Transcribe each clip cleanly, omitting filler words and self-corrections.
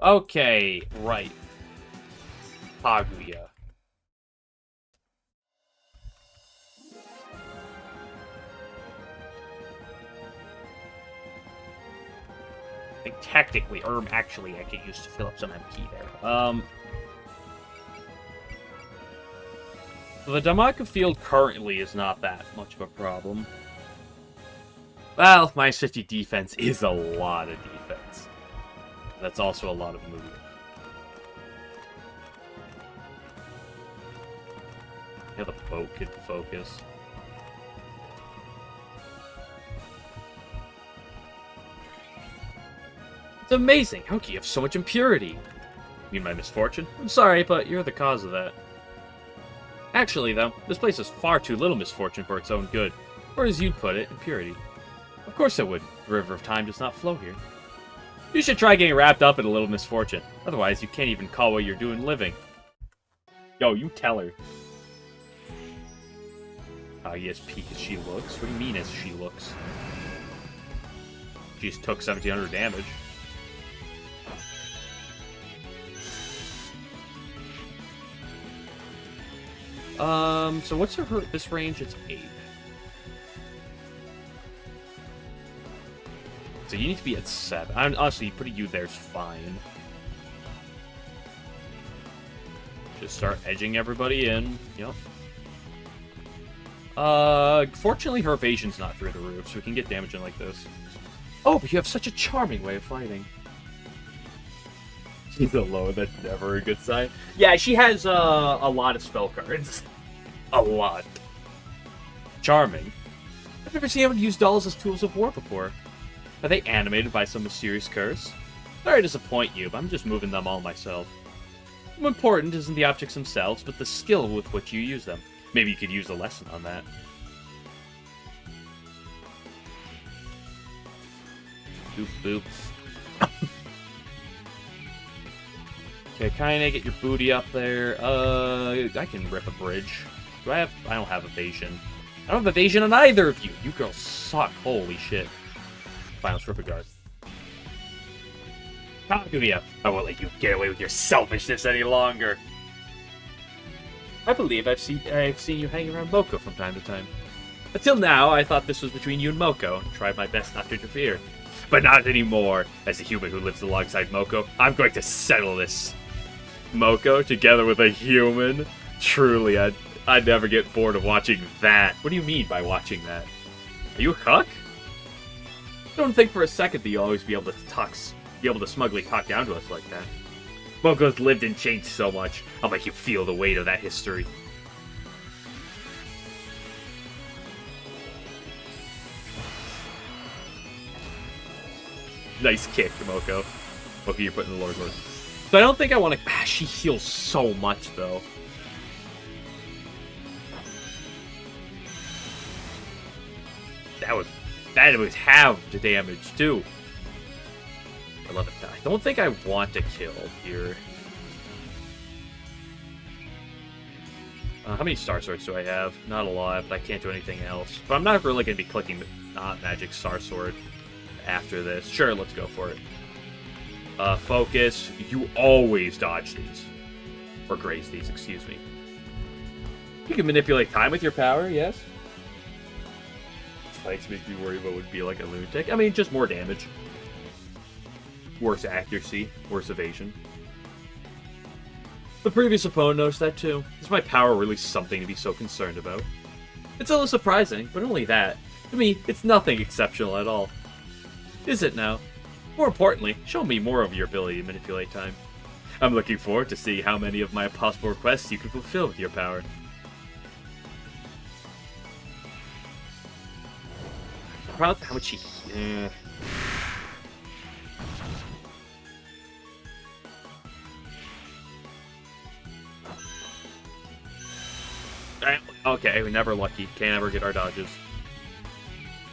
Okay, right. Kaguya. I think technically, actually, I could use to fill up some MP there. The Damaka field currently is not that much of a problem. Well, -50 defense is a lot of defense. That's also a lot of movement. Yeah, the boat could focus. It's amazing! How can you have so much impurity? You mean my misfortune? I'm sorry, but you're the cause of that. Actually, though, this place is far too little misfortune for its own good. Or as you'd put it, impurity. Of course it would. The river of time does not flow here. You should try getting wrapped up in a little misfortune. Otherwise, you can't even call what you're doing living. Yo, you tell her. Yes, peak as she looks. What do you mean as she looks? She just took 1,700 damage. So what's her hurt this range? It's 8. So you need to be at 7. Honestly, putting you there is fine. Just start edging everybody in. Yep. Fortunately her evasion's not through the roof, so we can get damage in like this. Oh, but you have such a charming way of fighting. She's alone, that's never a good sign. Yeah, she has, a lot of spell cards. A lot. Charming. I've never seen anyone use dolls as tools of war before. Are they animated by some mysterious curse? Sorry to disappoint you, but I'm just moving them all myself. More important isn't the objects themselves, but the skill with which you use them. Maybe you could use a lesson on that. Boop, boop. Okay, kinda get your booty up there. I can rip a bridge. Do I have... I don't have evasion. I don't have evasion on either of you! You girls suck. Holy shit. Fine, let's rip a guard. Kaguya, I won't let you get away with your selfishness any longer. I believe I've seen you hanging around Moko from time to time. Until now, I thought this was between you and Moko, and tried my best not to interfere. But not anymore. As a human who lives alongside Moko, I'm going to settle this. Moko together with a human? Truly, I'd never get bored of watching that. What do you mean by watching that? Are you a cuck? I don't think for a second that you'll always be able to smugly talk down to us like that. Moko's lived and changed so much. I'll make you feel the weight of that history. Nice kick, Moko. Moko, you're putting the Lord Lord. So I don't think I want to... she heals so much, though. That was half the damage, too. I love it. I don't think I want to kill here. How many Star Swords do I have? Not a lot, but I can't do anything else. But I'm not really going to be clicking the not-magic Star Sword after this. Sure, let's go for it. Focus. You always dodge these. Or graze these, excuse me. You can manipulate time with your power, yes. Spikes make me worry about would be like a lunatic. I mean, just more damage. Worse accuracy, worse evasion. The previous opponent noticed that too. Is my power really something to be so concerned about? It's a little surprising, but only that. To me, it's nothing exceptional at all. Is it now? More importantly, show me more of your ability to manipulate time. I'm looking forward to seeing how many of my possible requests you can fulfill with your power. Proud of how much he... Okay, we never lucky. Can't ever get our dodges.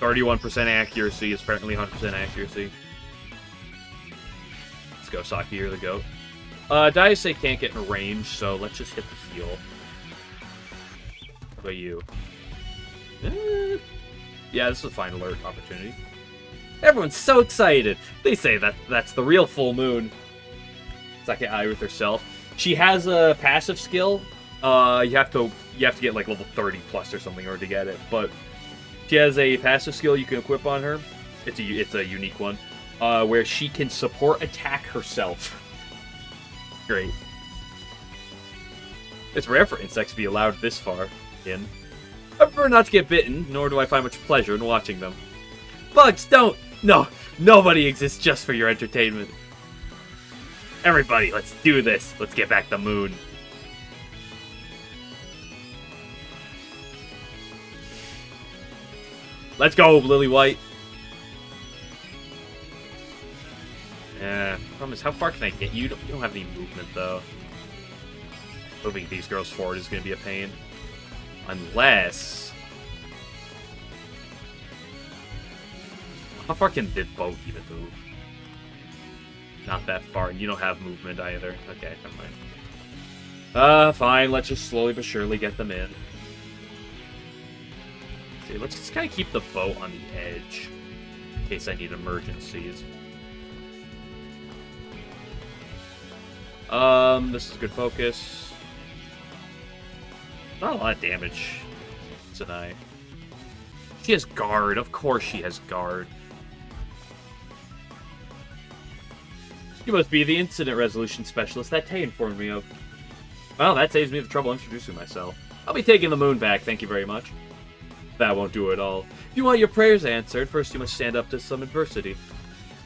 31% accuracy is apparently 100% accuracy. Let's go, Saki, you're the goat. Daisei can't get in range, so let's just hit the heal. How about you? Yeah, this is a fine alert opportunity. Everyone's so excited! They say that's the real full moon. second eye with herself. She has a passive skill. You have to get like level 30 plus or something in order to get it. But she has a passive skill you can equip on her. It's a unique one, where she can support attack herself. Great. It's rare for insects to be allowed this far in. I prefer not to get bitten, nor do I find much pleasure in watching them. Bugs, don't! No, nobody exists just for your entertainment. Everybody, let's do this. Let's get back the moon. Let's go, Lily White. Problem is, how far can I get you? You don't have any movement, though. Moving these girls forward is going to be a pain. Unless... How far can this boat even move? Not that far. You don't have movement either. Okay, never mind. Fine. Let's just slowly but surely get them in. See, let's just kind of keep the boat on the edge. In case I need emergencies. This is good focus. Not a lot of damage. It's an eye. She has guard. Of course she has guard. You must be the incident resolution specialist that Tay informed me of. Well, that saves me the trouble introducing myself. I'll be taking the moon back, thank you very much. That won't do it all. If you want your prayers answered, first you must stand up to some adversity.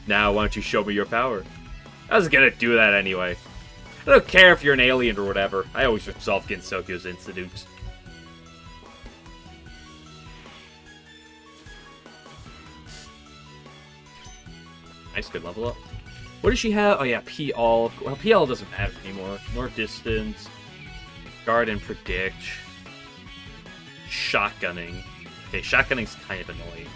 Now, why don't you show me your power? I was gonna do that anyway. I don't care if you're an alien or whatever. I always resolve Ginsoku's incidents. Nice, good level up. What does she have? Oh yeah, PL. Well, PL doesn't matter anymore. More distance. Guard and predict. Shotgunning. Okay, shotgunning's kind of annoying.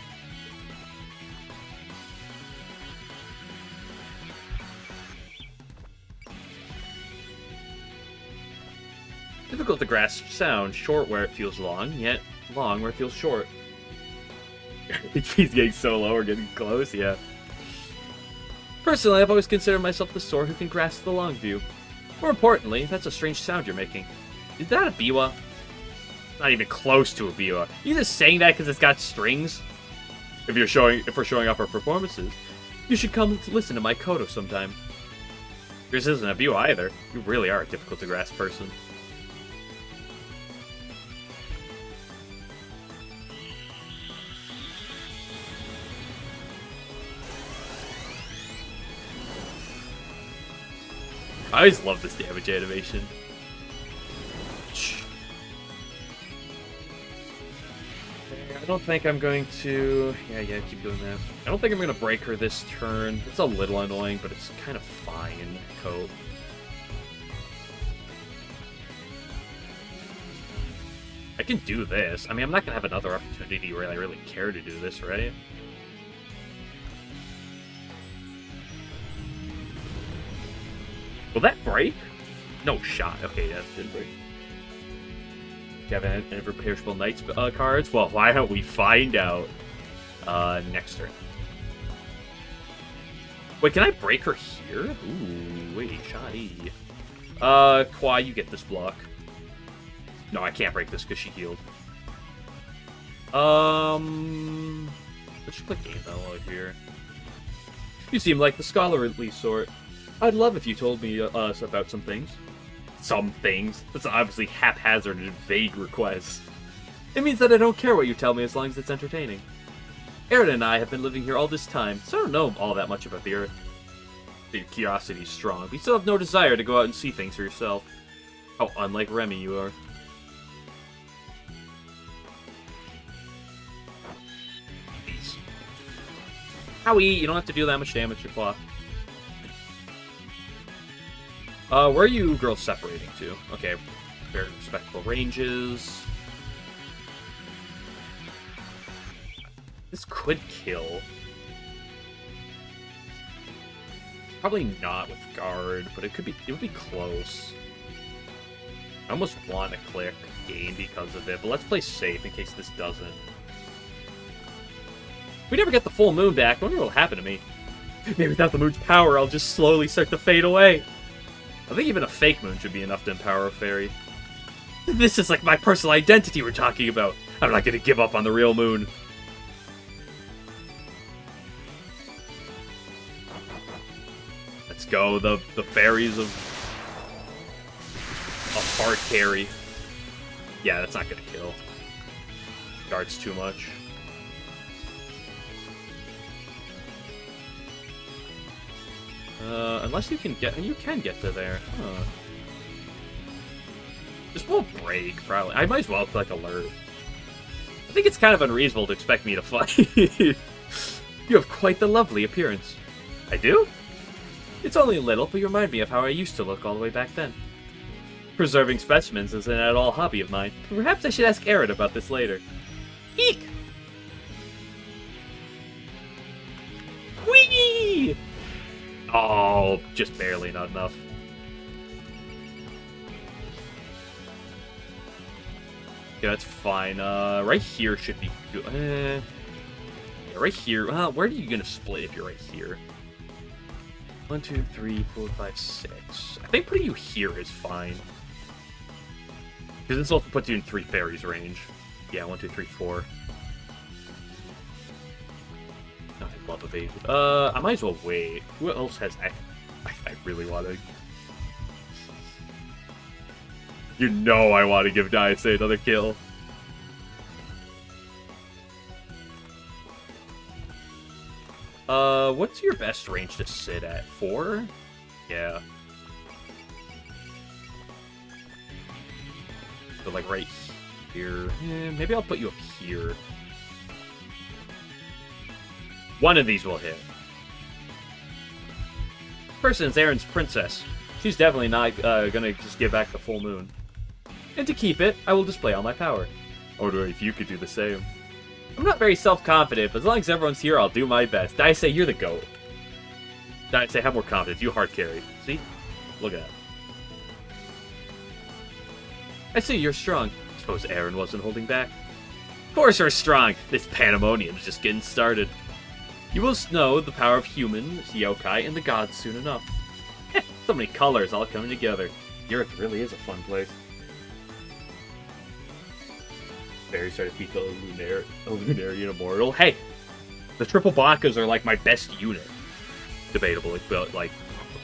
Difficult to grasp sound, short where it feels long, yet long where it feels short. HP's getting so low, we're getting close, yeah. Personally, I've always considered myself the sort who can grasp the long view. More importantly, that's a strange sound you're making. Is that a biwa? Not even close to a biwa. You just saying that because it's got strings? If we're showing off our performances, you should come listen to my koto sometime. Yours isn't a biwa either. You really are a difficult to grasp person. I always love this damage animation. I don't think I'm going to... Yeah, keep doing that. I don't think I'm going to break her this turn. It's a little annoying, but it's kind of fine, coat. I can do this. I mean, I'm not going to have another opportunity where I really care to do this, right? Will that break? No shot. Okay, yeah, it did break. Do you have any imperishable knights cards? Well, why don't we find out next turn? Wait, can I break her here? Ooh, wait, shoddy. Kwa, you get this block. No, I can't break this because she healed. Let's just put game mode here. You seem like the scholarly sort. I'd love if you told me us about some things. Some things? That's obviously haphazard and vague requests. It means that I don't care what you tell me as long as it's entertaining. Aaron and I have been living here all this time, so I don't know all that much about the Earth. Your curiosity's strong, but you still have no desire to go out and see things for yourself. How unlike Remy you are. Please. Howie, you don't have to do that much damage to Claw. Where are you girls separating to? Okay, very respectable ranges. This could kill. Probably not with guard, but it would be close. I almost want to click gain because of it, but let's play safe in case this doesn't. If we never get the full moon back, I wonder what will happen to me. Maybe without the moon's power, I'll just slowly start to fade away. I think even a fake moon should be enough to empower a fairy. This is like my personal identity we're talking about. I'm not gonna give up on the real moon. Let's go, the fairies of hard carry. Yeah, that's not gonna kill. Guards too much. Unless you can get to there. Huh. This won't break, probably. I might as well click alert. I think it's kind of unreasonable to expect me to fight. You have quite the lovely appearance. I do? It's only a little, but you remind me of how I used to look all the way back then. Preserving specimens is an at-all hobby of mine. Perhaps I should ask Aaron about this later. Eek! Whee! Oh, just barely, not enough. Yeah, that's fine. Right here should be good. Yeah, right here. Where are you gonna split if you're right here? 1, 2, 3, 4, 5, 6. I think putting you here is fine. Because this also puts you in 3 fairies range. Yeah, 1, 2, 3, 4. Oh, I love evasion. I might as well wait. Who else has... I really want to... You know I want to give Dice another kill. What's your best range to sit at? 4? Yeah. So, like, right here. Maybe I'll put you up here. One of these will hit. Person's Aaron's princess. She's definitely not gonna just give back the full moon. And to keep it, I will display all my power. Or if you could do the same. I'm not very self-confident, but as long as everyone's here, I'll do my best. Dice, you're the GOAT. Dice, have more confidence. You hard carry. See? Look at that. I see you're strong. Suppose Aaron wasn't holding back. Of course we're strong. This pandemonium's just getting started. You will know the power of humans, yokai, and the gods soon enough. So many colors all coming together. The Earth really is a fun place. Fairies try to beat the Lunarian Immortal. Hey! The triple Bakas are like my best unit. Debatable, but like,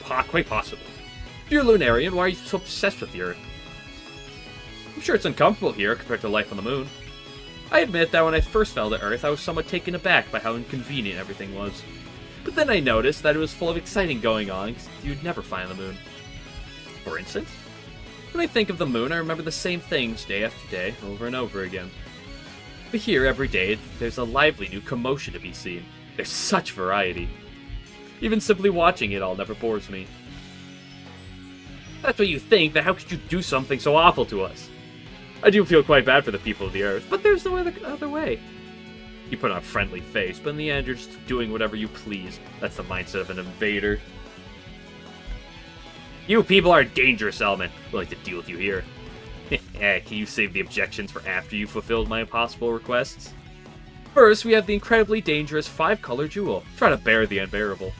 quite possible. If you're Lunarian, why are you so obsessed with the Earth? I'm sure it's uncomfortable here compared to life on the moon. I admit that when I first fell to Earth, I was somewhat taken aback by how inconvenient everything was. But then I noticed that it was full of exciting going on you'd never find on the moon. For instance, when I think of the moon, I remember the same things day after day, over and over again. But here, every day, there's a lively new commotion to be seen. There's such variety. Even simply watching it all never bores me. That's what you think, but how could you do something so awful to us? I do feel quite bad for the people of the Earth, but there's no other way. You put on a friendly face, but in the end, you're just doing whatever you please. That's the mindset of an invader. You people are a dangerous element. We'd like to deal with you here. Can you save the objections for after you fulfilled my impossible requests? First, we have the incredibly dangerous 5-color jewel. Try to bear the unbearable.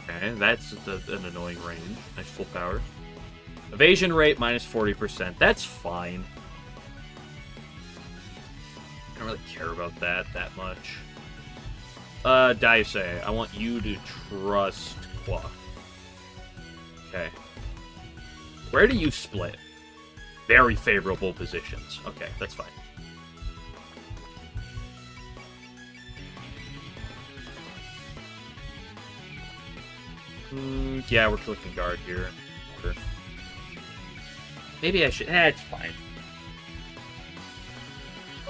Okay, that's an annoying range. Nice full power. Evasion rate minus 40%. That's fine. I don't really care about that much. Dice, I want you to trust Qua. Okay. Where do you split? Very favorable positions. Okay, that's fine. Yeah, we're clicking guard here. Sure. Maybe I should... it's fine.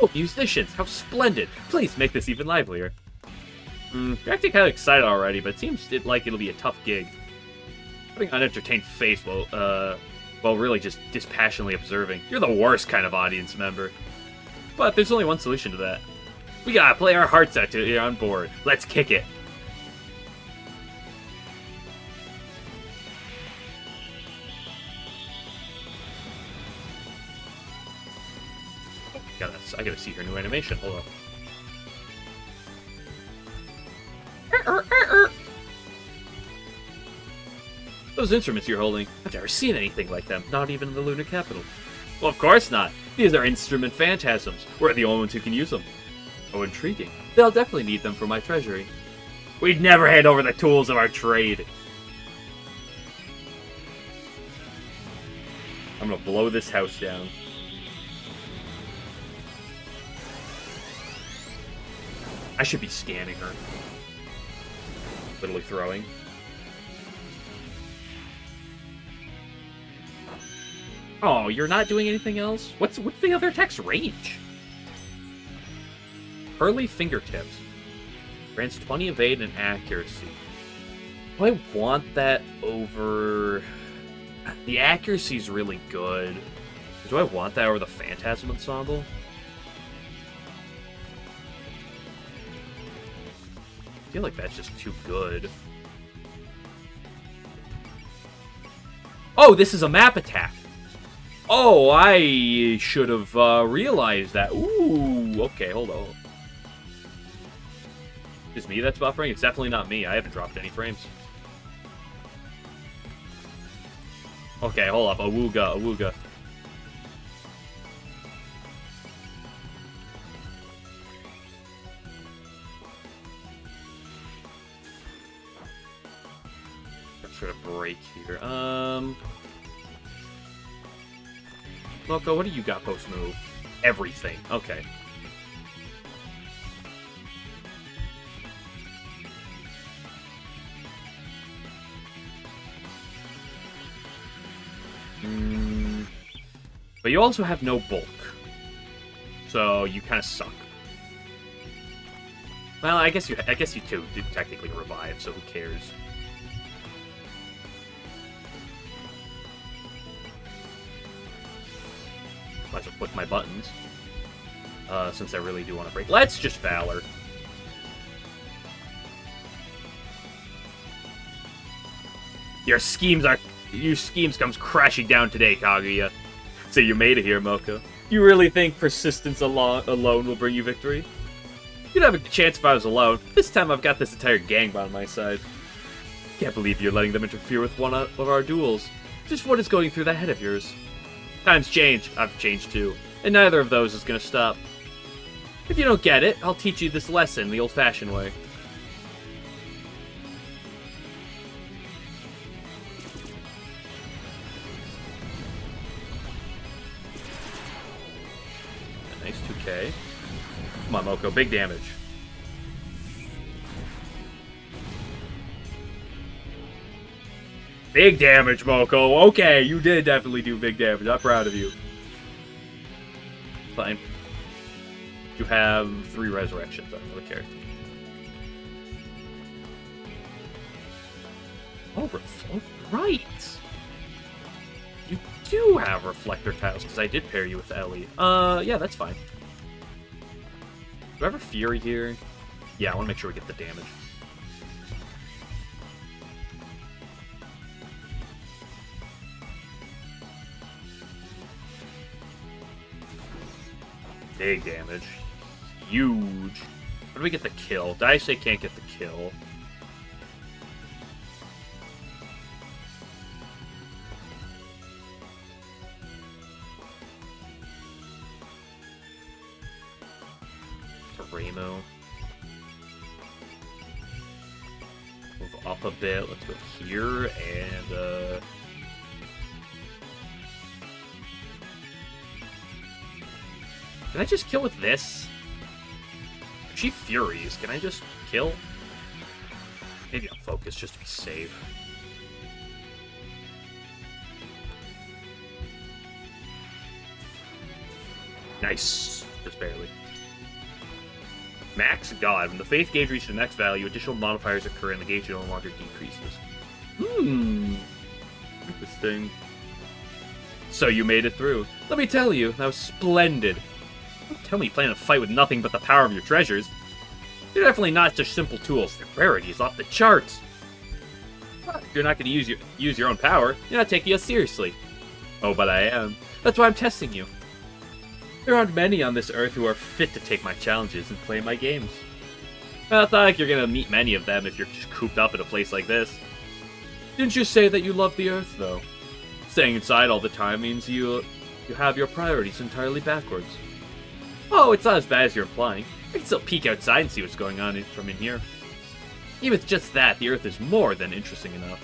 Oh, musicians! How splendid! Please make this even livelier. You're acting kind of excited already, but it seems like it'll be a tough gig. Putting on an entertained face while really just dispassionately observing. You're the worst kind of audience member. But there's only one solution to that. We gotta play our hearts out to get on board. Let's kick it. I gotta see her new animation. Hold on. Those instruments you're holding, I've never seen anything like them, not even in the lunar capital. Well, of course not. These are instrument phantasms. We're the only ones who can use them. Oh, intriguing. They'll definitely need them for my treasury. We'd never hand over the tools of our trade. I'm gonna blow this house down. I should be scanning her. Literally throwing. Oh, you're not doing anything else? What's the other attack's range? Pearly Fingertips. Grants 20 evade and accuracy. Do I want that over... The accuracy's really good. Do I want that over the Phantasm Ensemble? I feel like that's just too good. Oh, this is a map attack! Oh, I should have realized that. Ooh, okay, hold on. Is me that's buffering? It's definitely not me. I haven't dropped any frames. Okay, hold up. Awooga, awooga. Try to break here. Loco, what do you got post move? Everything. Okay. But you also have no bulk. So you kind of suck. Well, I guess you too did technically revive, so who cares? Might as well click my buttons. Since I really do want to break. Let's just Valor. Your schemes comes crashing down today, Kaguya. So you made it here, Moko. You really think persistence alone will bring you victory? You'd have a chance if I was alone. This time I've got this entire gang by my side. Can't believe you're letting them interfere with one of our duels. Just what is going through that head of yours? Times change. I've changed too. And neither of those is gonna stop. If you don't get it, I'll teach you this lesson the old-fashioned way. Nice 2k. Come on, Moko. Big damage. Big damage, Moko. Okay, you did definitely do big damage. I'm proud of you. Fine. You have 3 resurrections. I don't really care. Oh, right. You do have reflector tiles, because I did pair you with Ellie. Yeah, that's fine. Do I have a Fury here? Yeah, I want to make sure we get the damage. Big damage. Huge. How do we get the kill? Dice can't get the kill. Ramo. Move up a bit. Let's go here and can I just kill with this? If she furies, can I just kill? Maybe I'll focus just to be safe. Nice. Just barely. Max God. When the faith gauge reaches the next value, additional modifiers occur and the gauge no longer decreases. Interesting. So you made it through. Let me tell you, that was splendid. Don't tell me you plan to fight with nothing but the power of your treasures. They're definitely not just simple tools. Their rarity is off the charts. If you're not going to use your own power, you're not taking us seriously. Oh, but I am. That's why I'm testing you. There aren't many on this earth who are fit to take my challenges and play my games. Well, I thought you're going to meet many of them if you're just cooped up in a place like this. Didn't you say that you love the Earth, though? Staying inside all the time means you have your priorities entirely backwards. Oh, it's not as bad as you're implying. I can still peek outside and see what's going on from in here. Even with just that, the Earth is more than interesting enough.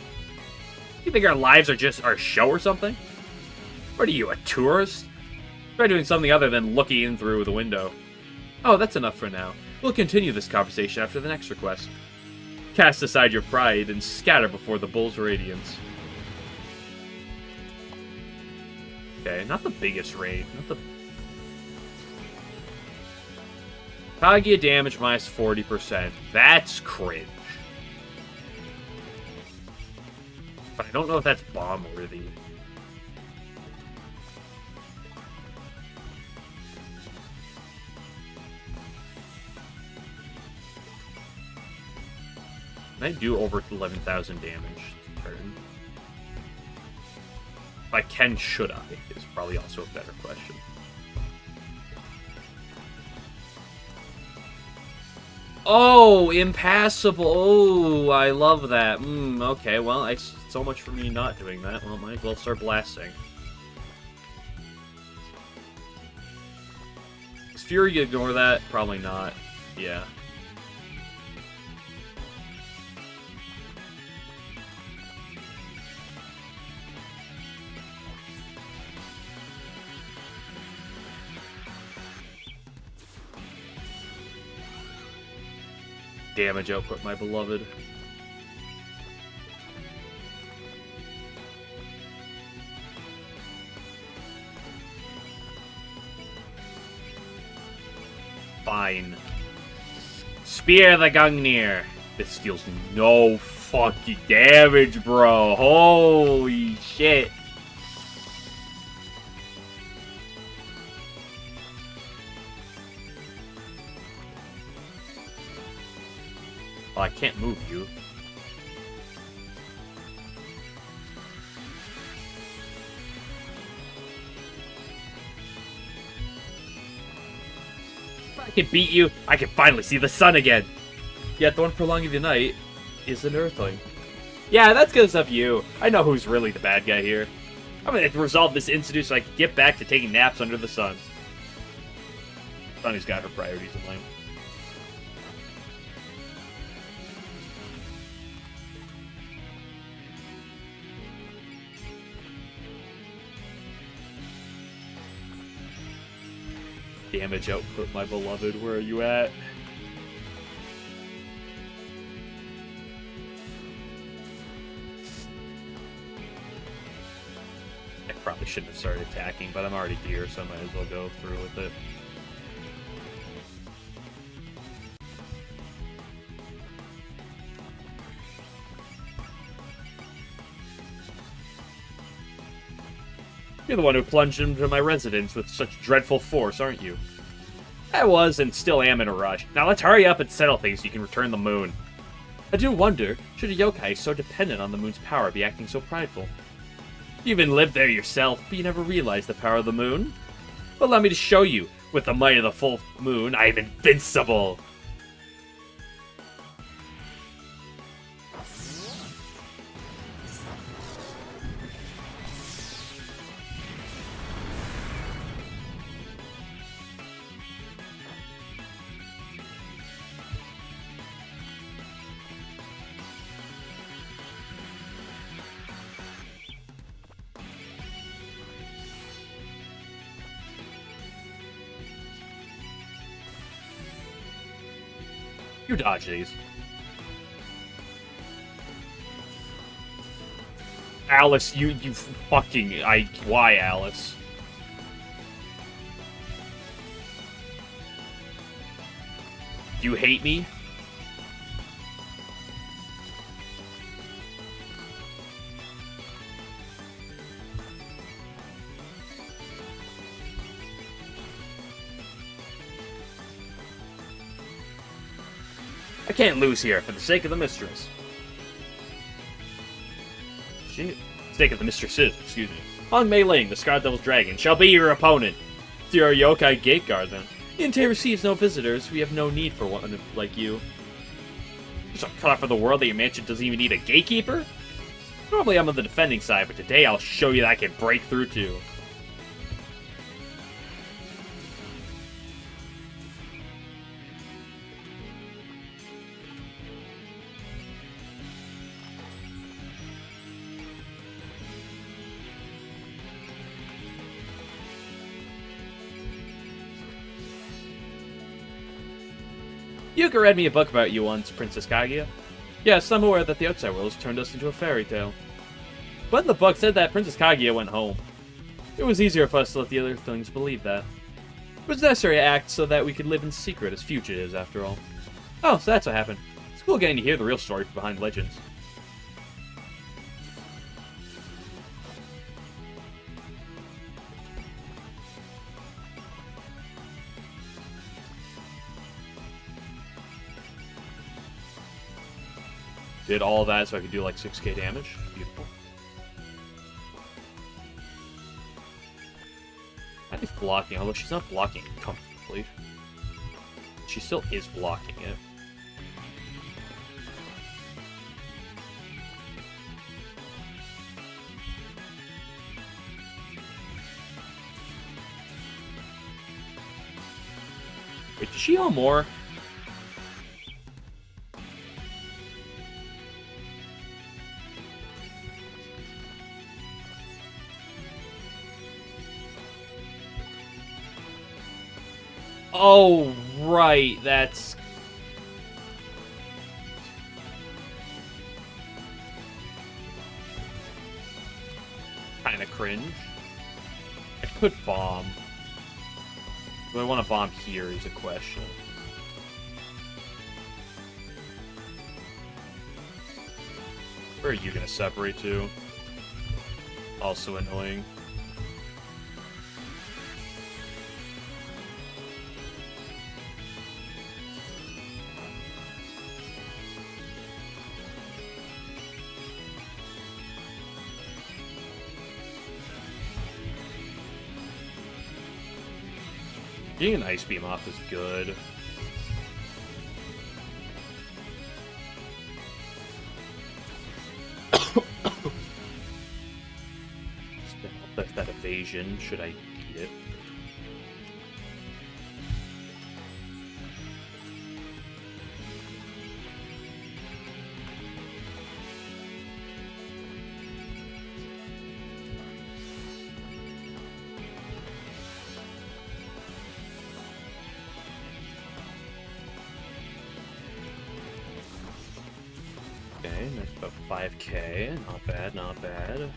You think our lives are just our show or something? What are you, a tourist? Try doing something other than looking in through the window. Oh, that's enough for now. We'll continue this conversation after the next request. Cast aside your pride and scatter before the bull's radiance. Okay, not the biggest raid. Not the... Kaguya damage minus 40%. That's cringe. But I don't know if that's bomb-worthy. Can I do over 11,000 damage per turn? If I can, should I? Is probably also a better question. Oh, impassable. Oh, I love that. Okay, well, so much for me not doing that. Well, might as well start blasting. Is Fury gonna ignore that? Probably not. Yeah. Damage output, my beloved. Fine. Spear the Gungnir. This deals no fucking damage, bro. Holy shit. Oh, I can't move you. If I can beat you, I can finally see the sun again. Yet the one prolonging the night is an Earthling. Yeah, that's because of you. I know who's really the bad guy here. I'm gonna resolve this incident so I can get back to taking naps under the sun. Sunny's got her priorities in line. Damage output, my beloved. Where are you at? I probably shouldn't have started attacking, but I'm already here, so I might as well go through with it. You're the one who plunged into my residence with such dreadful force, aren't you? I was, and still am in a rush. Now let's hurry up and settle things so you can return the moon. I do wonder, should a yokai so dependent on the moon's power be acting so prideful? You even lived there yourself, but you never realized the power of the moon? Well, let me just show you. With the might of the full moon, I am invincible! You dodge these. Alice, you fucking... Why, Alice? You hate me? I can't lose here for the sake of the mistress. Sake of the mistresses, excuse me. On Mei Ling, the Scar Devil's Dragon, shall be your opponent. You're a yokai gate guard, then. Yintei receives no visitors. We have no need for one like you. You're so cut off from the world that your mansion doesn't even need a gatekeeper? Normally I'm on the defending side, but today I'll show you that I can break through too. Yuka read me a book about you once, Princess Kaguya. Yes, I'm aware that the outside world has turned us into a fairy tale. But the book said that Princess Kaguya went home. It was easier for us to let the other things believe that. It was necessary to act so that we could live in secret as fugitives, after all. Oh, so that's what happened. It's cool getting to hear the real story behind legends. Did all that so I could do like 6k damage. Beautiful. That is blocking, although she's not blocking it comfortably. She still is blocking it. Wait, does she heal more? Oh, right, that's... kind of cringe. I could bomb. Do I want to bomb here is a question. Where are you going to separate to? Also annoying. Getting an ice beam off is good. that evasion, should I eat it? Okay, that's about 5k. Not bad, not bad.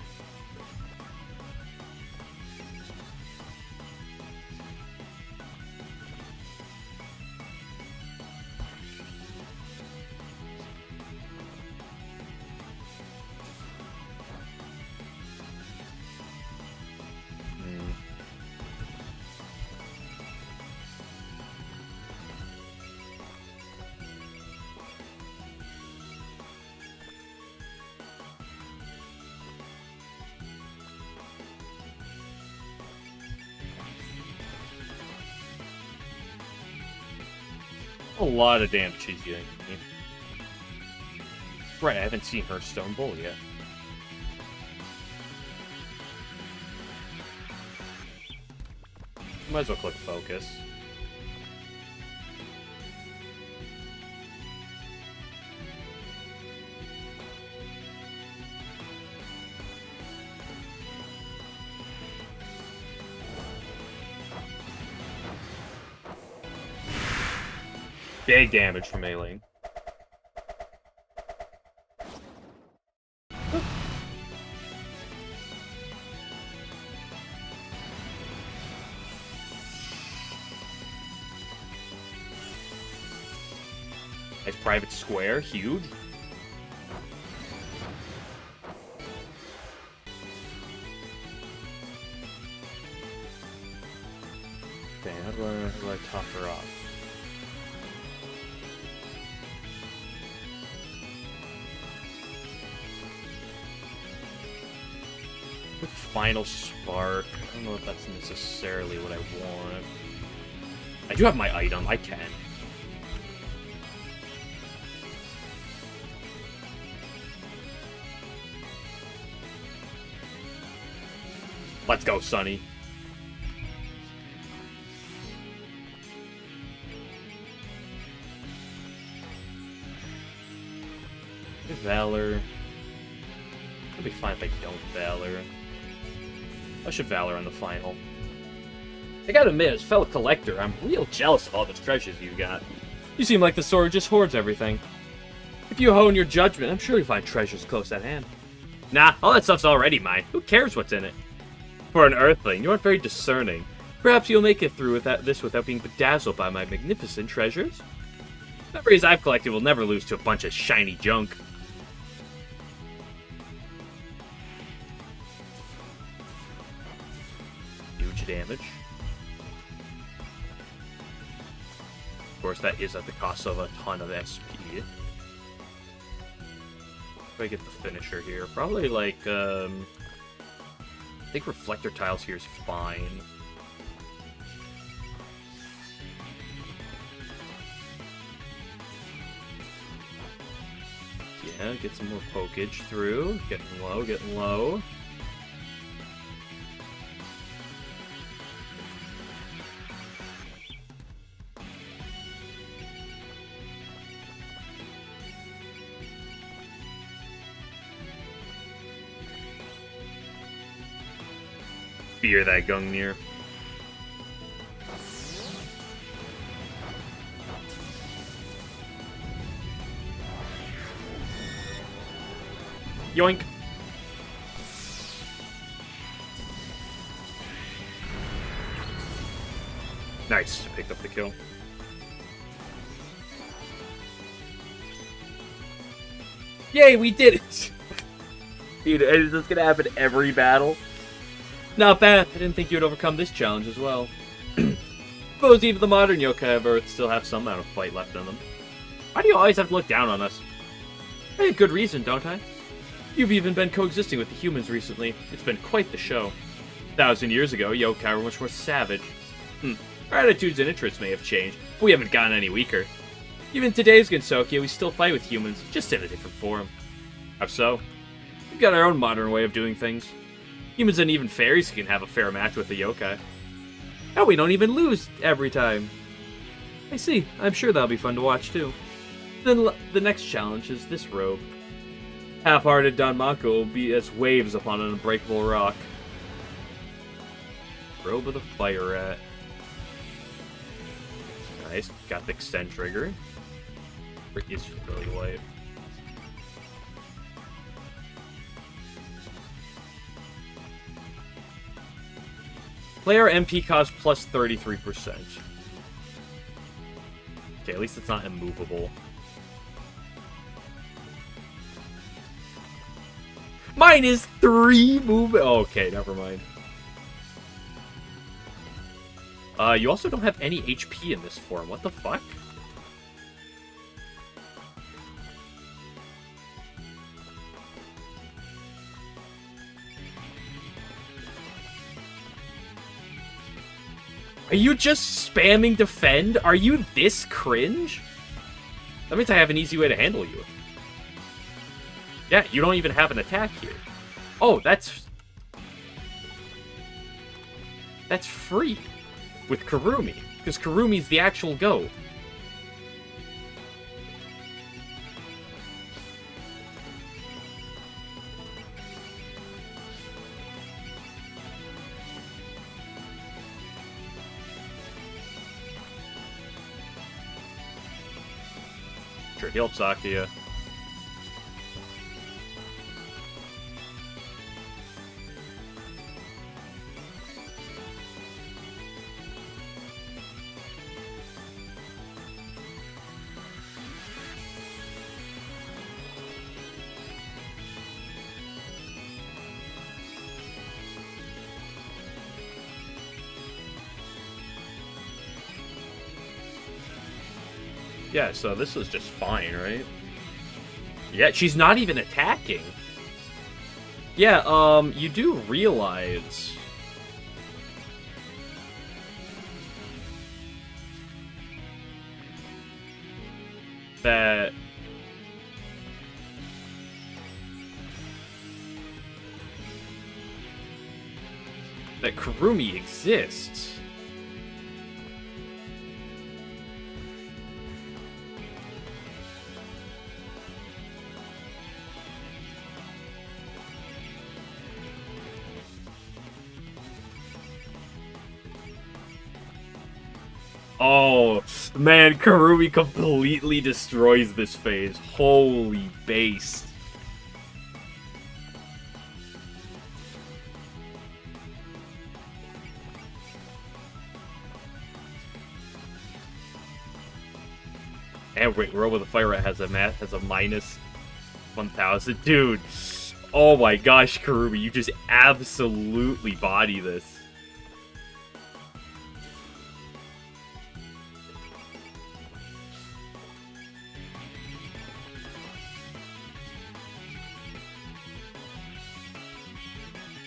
A lot of damage she's doing to me. Right, I haven't seen her Stone Bull yet. Might as well click focus. Big damage from Aileen. Nice private square, huge. Okay, how do I top her off? Final Spark. I don't know if that's necessarily what I want. I do have my item. I can. Let's go, Sonny. Valor. It'll be fine if I don't Valor. I should Valor on the final. I gotta admit, as a fellow collector, I'm real jealous of all those treasures you got. You seem like the sort who just hoards everything. If you hone your judgment, I'm sure you'll find treasures close at hand. Nah, all that stuff's already mine. Who cares what's in it? For an Earthling, you aren't very discerning. Perhaps you'll make it through this without being bedazzled by my magnificent treasures. Memories I've collected will never lose to a bunch of shiny junk. Huge damage. Of course, that is at the cost of a ton of SP. If I get the finisher here, probably like, I think Reflector Tiles here is fine. Yeah, get some more pokage through. Getting low, getting low. Fear that Gungnir. Yoink. Nice. Picked up the kill. Yay, we did it! Dude, is this gonna happen every battle? Not bad. I didn't think you'd overcome this challenge as well. Suppose even the modern yokai of Earth still have some amount of fight left in them. Why do you always have to look down on us? I had good reason, don't I? You've even been coexisting with the humans recently. It's been quite the show. 1,000 years ago, yokai were much more savage. Our attitudes and interests may have changed, but we haven't gotten any weaker. Even today's Gensokia, we still fight with humans, just in a different form. How so? We've got our own modern way of doing things. Humans and even fairies can have a fair match with the yokai. Hell, we don't even lose every time. I see. I'm sure that'll be fun to watch, too. Then the next challenge is this robe. Half-hearted Danmaku will be as waves upon an unbreakable rock. Robe of the Fire Rat. Nice. Got the extend trigger. Rick is really light. Player MP cost plus 33%. Okay, at least it's not immovable. Mine is 3 movement. Oh, okay, never mind. You also don't have any HP in this form. What the fuck? Are you just spamming defend? Are you this cringe? That means I have an easy way to handle you. Yeah, you don't even have an attack here. Oh, that's free with Kurumi, because Kurumi's the actual GOAT. Sure, he'll Sakia. Yeah, so this is just fine, right? Yeah, she's not even attacking. Yeah, you do realize that that Kurumi exists. Oh, man, Kurumi completely destroys this phase. Holy base. And wait, Robo the Fire Rat has a minus 1,000. Dude, oh my gosh, Kurumi, you just absolutely body this.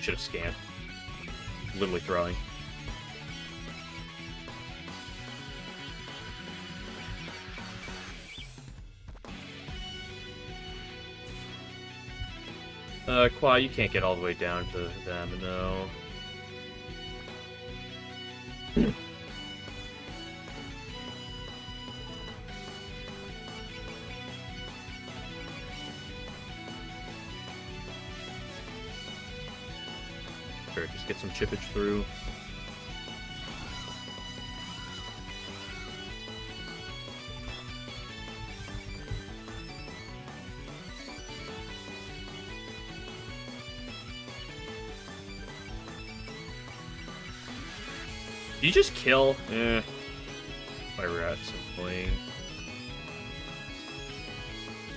Should have scanned. Literally throwing. Qua, you can't get all the way down to them, no. Sure, just get some chippage through. Did you just kill? Fire Rat's playing.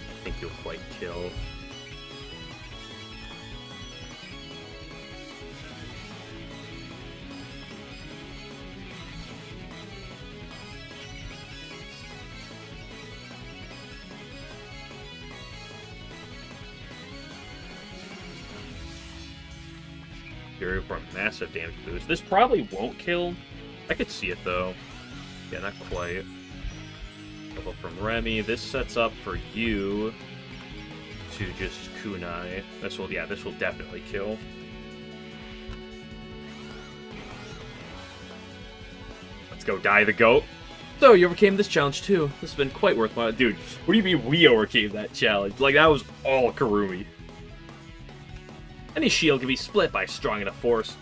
I think you'll quite kill. Fury for a massive damage boost. This probably won't kill. I could see it though. Yeah, not quite. Level from Remy. This sets up for you to just kunai. This will definitely kill. Let's go die the goat. So you overcame this challenge too. This has been quite worthwhile. Dude, what do you mean we overcame that challenge? Like, that was all Kurumi. Any shield can be split by strong enough force.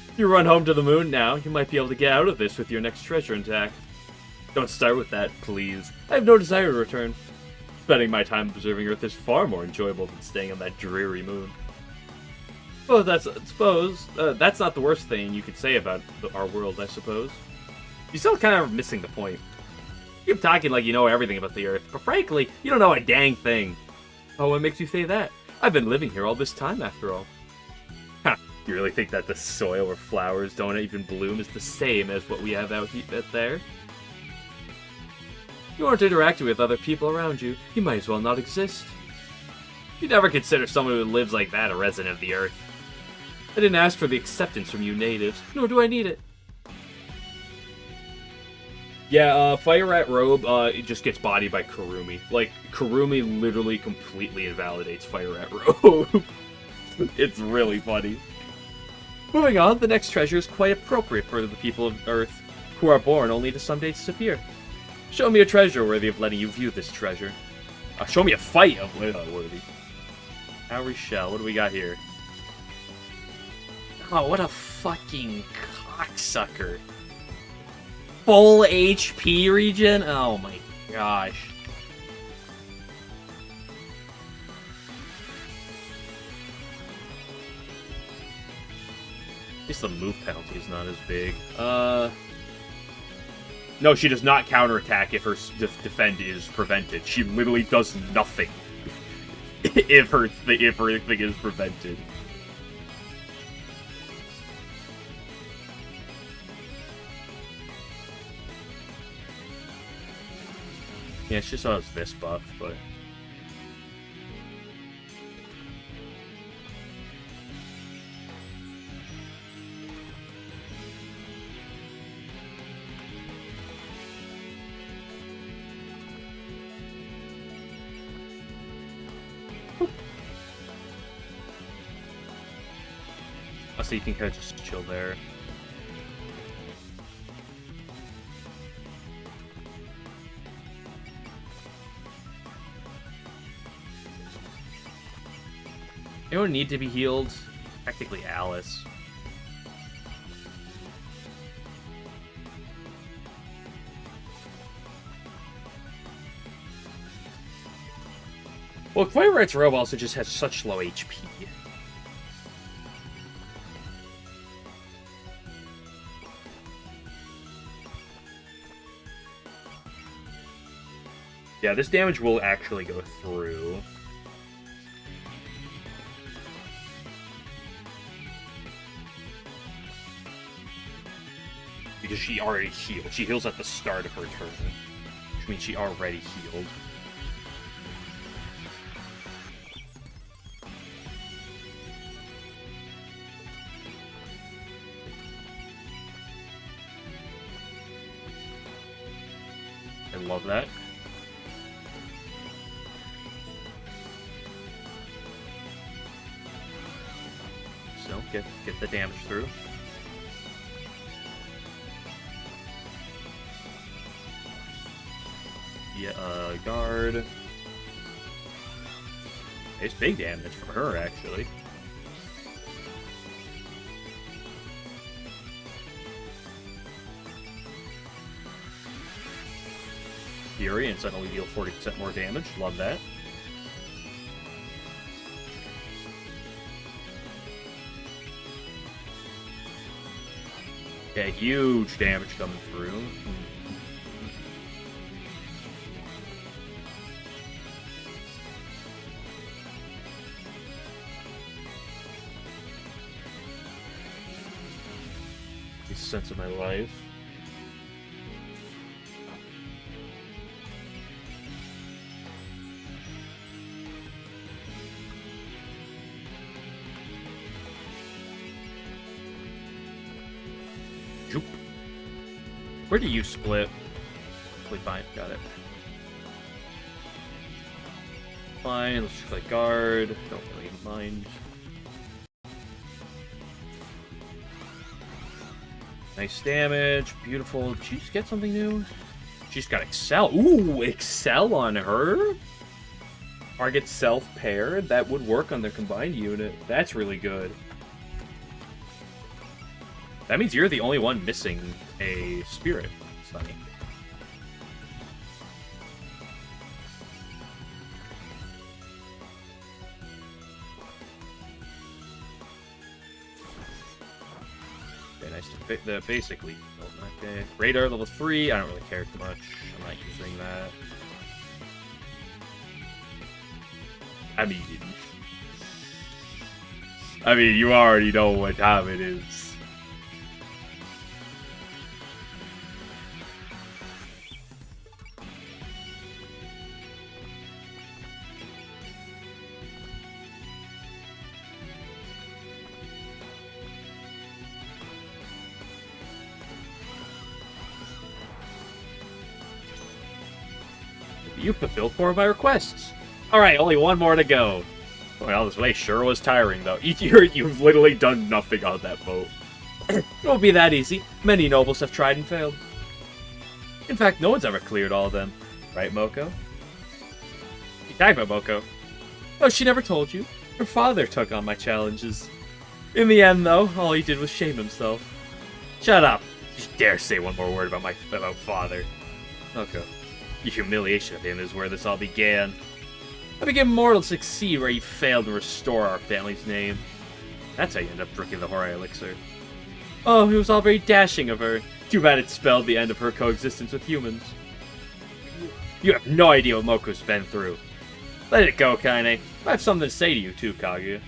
If you run home to the moon now, you might be able to get out of this with your next treasure intact. Don't start with that, please. I have no desire to return. Spending my time observing Earth is far more enjoyable than staying on that dreary moon. Well, that's not the worst thing you could say about our world, I suppose. You're still kind of missing the point. You keep talking like you know everything about the Earth, but frankly, you don't know a dang thing. Oh, what makes you say that? I've been living here all this time, after all. Ha! You really think that the soil where flowers don't even bloom is the same as what we have out there? You aren't interacting with other people around you. You might as well not exist. You never consider someone who lives like that a resident of the Earth. I didn't ask for the acceptance from you natives, nor do I need it. Yeah, Fire Rat Robe, it just gets bodied by Kurumi. Like, Kurumi literally completely invalidates Fire Rat Robe. It's really funny. Moving on, the next treasure is quite appropriate for the people of Earth, who are born only to someday disappear. Show me a treasure worthy of letting you view this treasure. Show me a fight of worthy. Cowrie Shell, what do we got here? Oh, what a fucking cocksucker. Full HP regen? Oh my gosh. At least the move penalty is not as big. No, she does not counterattack if her defend is prevented. She literally does nothing if her thing is prevented. Yeah, she just has this buff, but... honestly, you can kind of just chill there. Anyone need to be healed? Technically, Alice. Well, Quiet Riot's Robe also just has such low HP. Yeah, this damage will actually go through. Because she already healed. She heals at the start of her turn. Which means she already healed. I love that. So, get the damage through. Yeah, guard. It's big damage for her, actually. Fury and suddenly deal 40% more damage. Love that. Yeah, huge damage coming through. The sense of my life. Joop. Where do you split? Split fine, got it. Fine, let's just play guard. Don't really mind. Nice damage, beautiful. Did she just get something new? She's got Excel. Ooh, Excel on her? Target self-paired? That would work on their combined unit. That's really good. That means you're the only one missing a spirit, Sunny. Okay, nice to pick the basically. Okay, radar level 3. I don't really care too much. I'm not using that. I mean, you already know what time it is. You fulfilled 4 of my requests. Alright, only one more to go. Well, this way sure was tiring, though. You've literally done nothing on that boat. It won't be that easy. Many nobles have tried and failed. In fact, no one's ever cleared all of them. Right, Moko? You talking about Moko? Oh, she never told you. Her father took on my challenges. In the end, though, all he did was shame himself. Shut up. You dare say one more word about about father. Moko. Your humiliation of him is where this all began. I became mortal to succeed where you failed to restore our family's name. That's how you end up drinking the Horai elixir. Oh, it was all very dashing of her. Too bad it spelled the end of her coexistence with humans. You have no idea what Moko's been through. Let it go, Kaine. I have something to say to you too, Kaguya.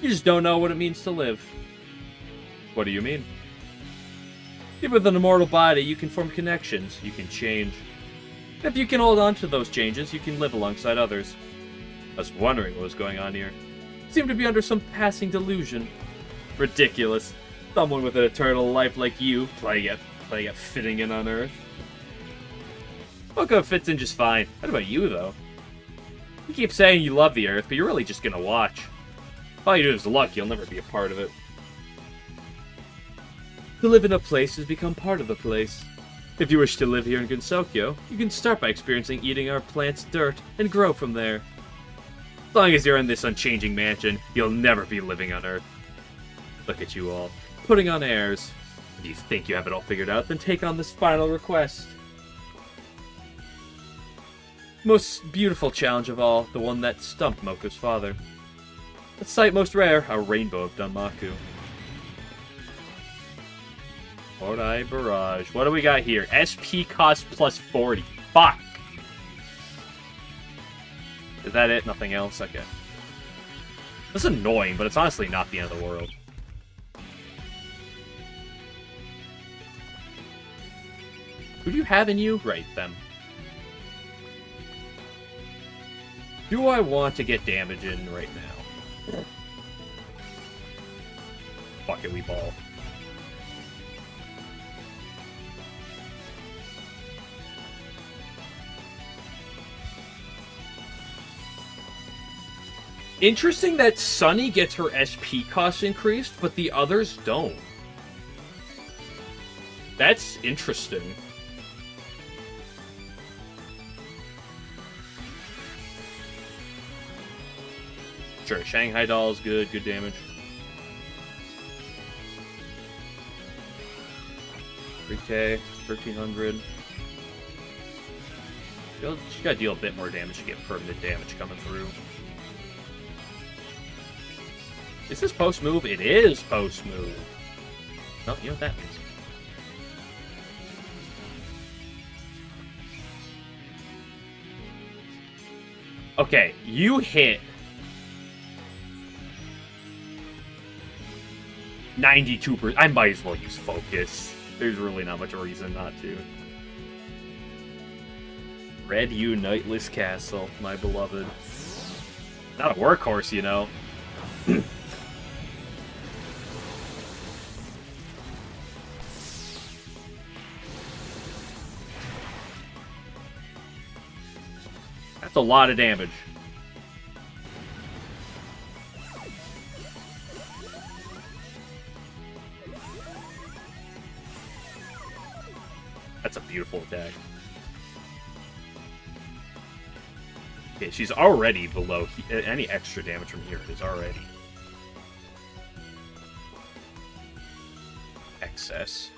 You just don't know what it means to live. What do you mean? Even with an immortal body, you can form connections. You can change. If you can hold on to those changes, you can live alongside others. I was wondering what was going on here. Seemed to be under some passing delusion. Ridiculous. Someone with an eternal life like you, playing at fitting in on Earth. Moko fits in just fine. What about you, though? You keep saying you love the Earth, but you're really just gonna watch. All you do is luck, you'll never be a part of it. To live in a place is become part of the place. If you wish to live here in Gensokyo, you can start by experiencing eating our plant's dirt and grow from there. As long as you're in this unchanging mansion, you'll never be living on Earth. Look at you all, putting on airs. If you think you have it all figured out, then take on this final request. Most beautiful challenge of all, the one that stumped Moko's father. A sight most rare, a rainbow of Danmaku. Mordai Barrage. What do we got here? SP cost plus 40. Fuck! Is that it? Nothing else? Okay. That's annoying, but it's honestly not the end of the world. Who do you have in you? Right, them. Do I want to get damage in right now? Fuck it, we ball. Interesting that Sunny gets her SP cost increased, but the others don't. That's interesting. Sure, Shanghai Doll is good, good damage. 3k, 1300. She gotta deal a bit more damage to get permanent damage coming through. Is this post move? It is post move. Oh, you know what that means. Okay, you hit 92%. I might as well use focus. There's really not much reason not to. Red Uniteless Castle, my beloved. Not a workhorse, you know. That's a lot of damage. That's a beautiful attack. Okay, she's already below. Any extra damage from here is already excess.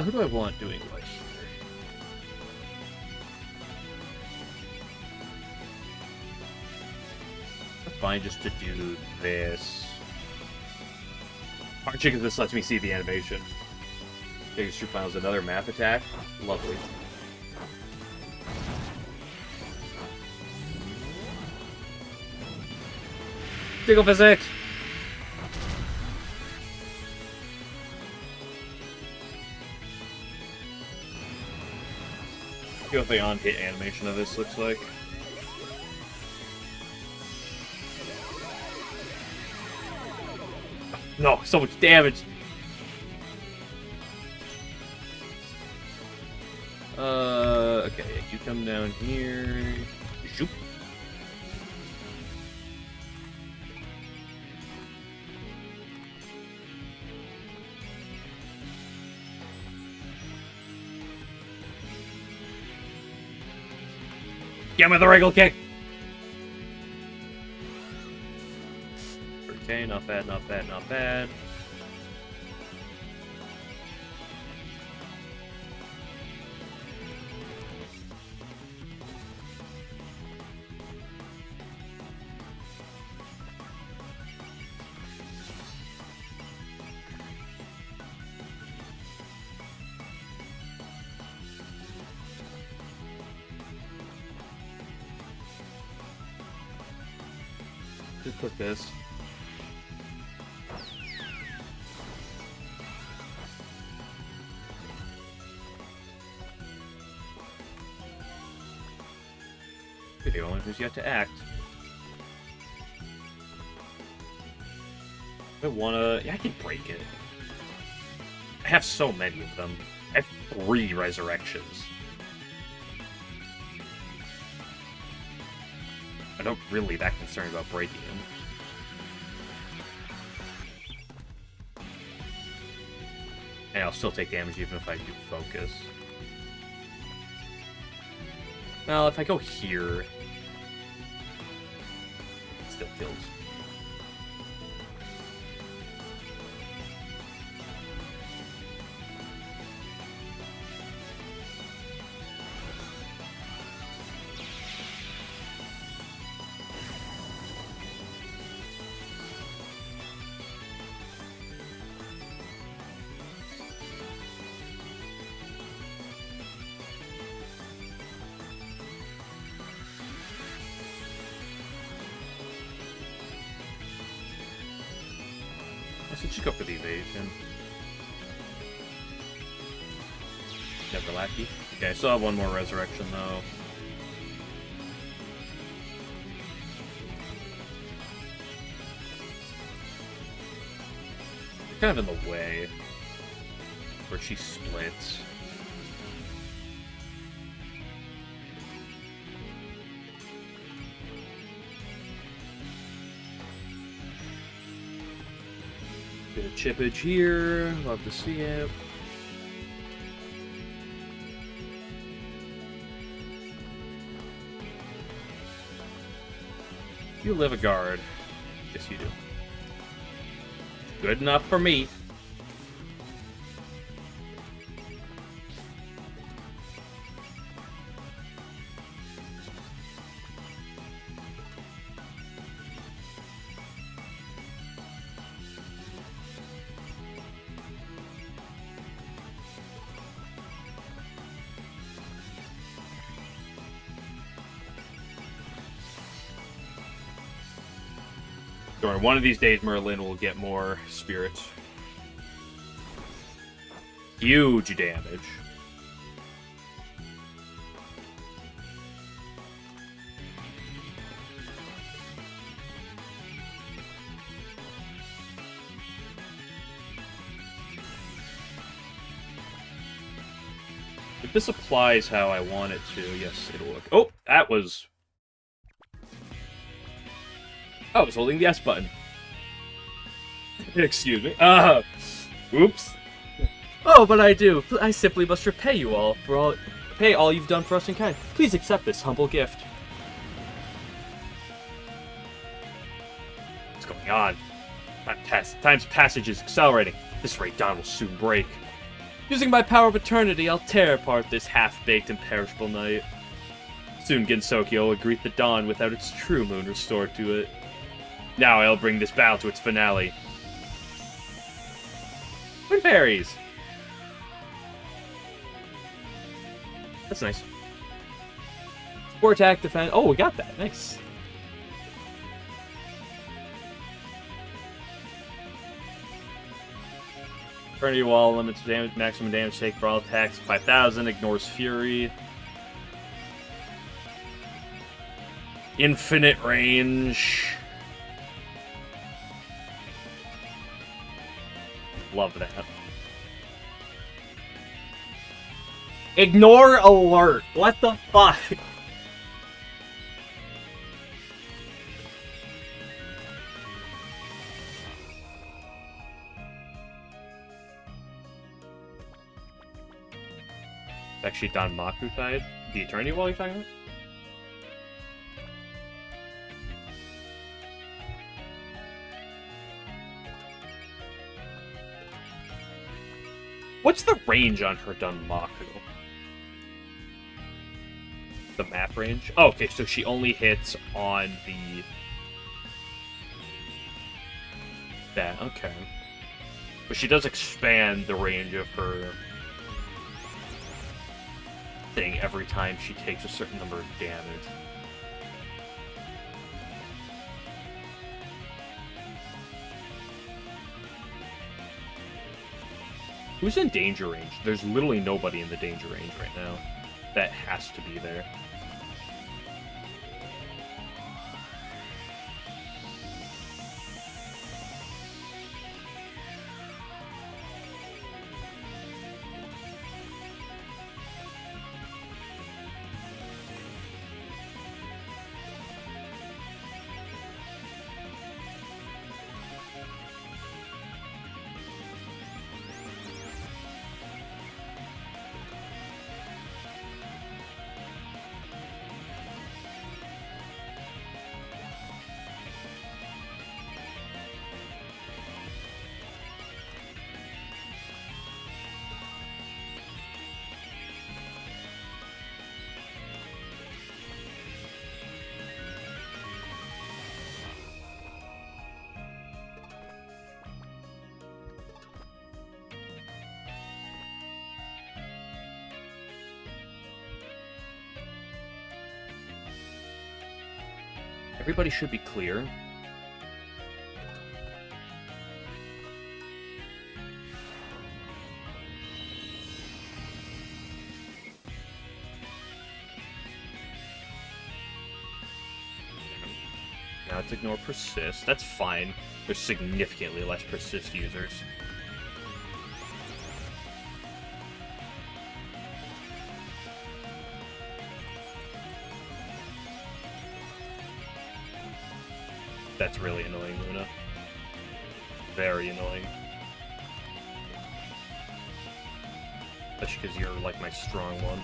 Who do I want doing what here? It's fine just to do this. Hard Chicken, this lets me see the animation. Biggest True Finals, another map attack. Lovely. Diggle Physics! See what the on-hit animation of this looks like. No, so much damage! Okay, you come down here. Shoop. Get him with a regular kick! Okay, not bad, not bad, not bad. Just put this. You're the only one who's yet to act. I wanna... Yeah, I can break it. I have so many of them. I have 3 resurrections. I'm not really that concerned about breaking him. And I'll still take damage even if I do focus. Well, if I go here... It still kills. I should just go for the evasion. Never lucky. Okay, I still have 1 more resurrection though. Kind of in the way. Where she splits. Bit of chippage here. Love to see it. You live a guard. Yes, you do. Good enough for me. One of these days, Merlin will get more spirits. Huge damage. If this applies how I want it to, yes, it'll look... Oh, that was... I was holding the S button. Excuse me. Oops. Oh, but I do. I simply must repay you all for all you've done for us in kind. Please accept this humble gift. What's going on? Time's passage is accelerating. At this rate, dawn will soon break. Using my power of eternity, I'll tear apart this half-baked imperishable night. Soon Gensokyo will greet the dawn without its true moon restored to it. Now I'll bring this battle to its finale. Wind fairies! That's nice. Support attack, defense. Oh, we got that. Nice. Eternity Wall limits damage, maximum damage take for all attacks 5,000, ignores Fury. Infinite range. Love that. Ignore alert. What the fuck? It's actually Don Maku side. The Eternity Wall you're talking about? What's the range on her Danmaku? The map range? Oh, okay, so she only hits on the... That, okay. But she does expand the range of her thing every time she takes a certain number of damage. Who's in danger range? There's literally nobody in the danger range right now. That has to be there. Everybody should be clear. Now let's ignore persist. That's fine. There's significantly less persist users. That's really annoying, Luna. Very annoying. Especially because you're like my strong one.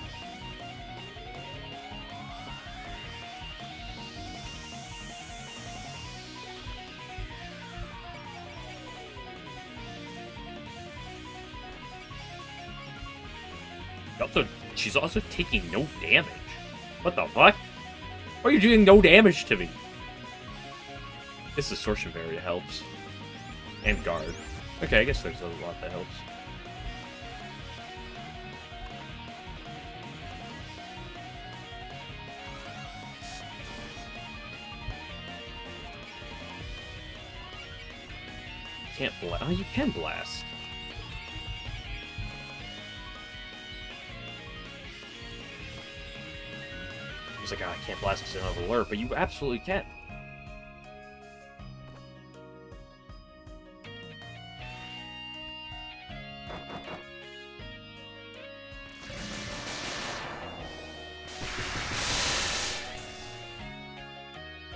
She's also taking no damage. What the fuck? Why are you doing no damage to me? This distortion barrier helps. And guard. Okay, I guess there's a lot that helps. Can't blast. Oh, you can blast. It's like, oh, I can't blast because I don't have alert, but you absolutely can.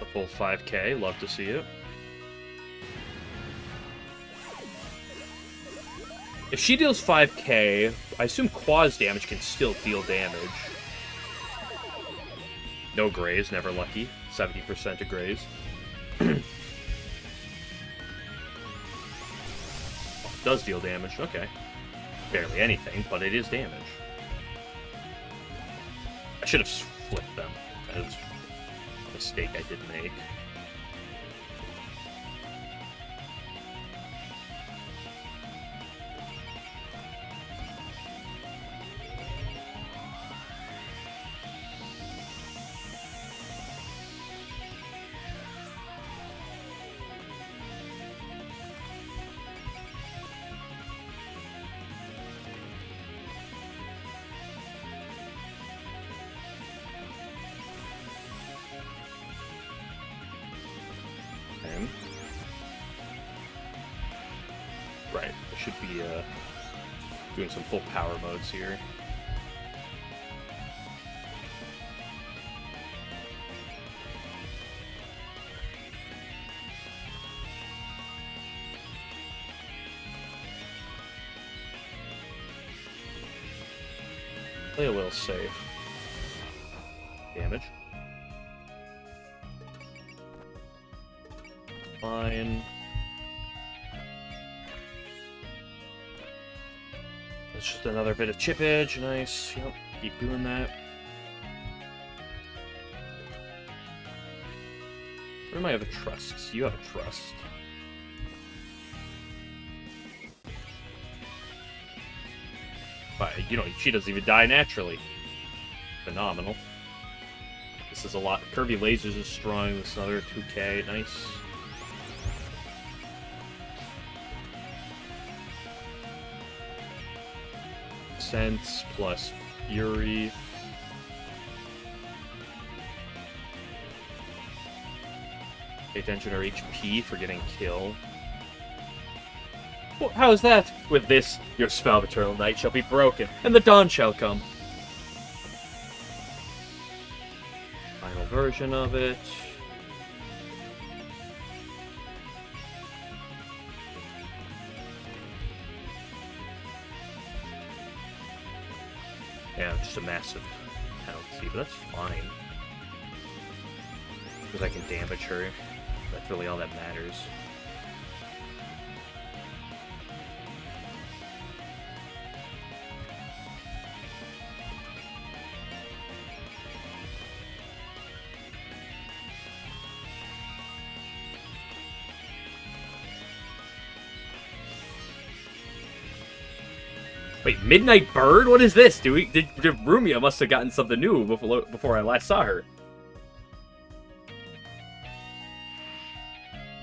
The full 5k, love to see it. If she deals 5k, I assume Qua's damage can still deal damage. No graze, never lucky. 70% to graze. Does deal damage, okay. Barely anything, but it is damage. I should have flipped them. That is a mistake I did make. Right, I should be doing some full power modes here. Play a little safe. Damage. Fine. It's just another bit of chip edge. Nice. Yep. Keep doing that. Where am I have a trust? You have a trust. But, you know, she doesn't even die naturally. Phenomenal. This is a lot. Kirby Lasers is strong. This is another 2k. Nice. Sense plus Fury. Pay attention to our HP for getting kill. Well, how is that? With this, your spell of Eternal Night shall be broken, and the dawn shall come. Final version of it. Yeah, just a massive penalty, but that's fine. Because I can damage her. That's really all that matters. Wait, Midnight Bird? What is this? Did Rumia must have gotten something new before I last saw her.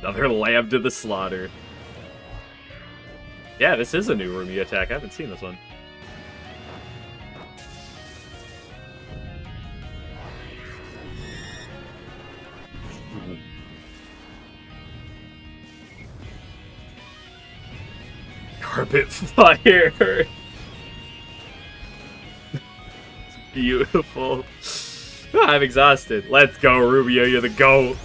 Another lamb to the slaughter. Yeah, this is a new Rumi attack. I haven't seen this one. Carpet fire. Beautiful. I'm exhausted. Let's go, Rubio. You're the GOAT.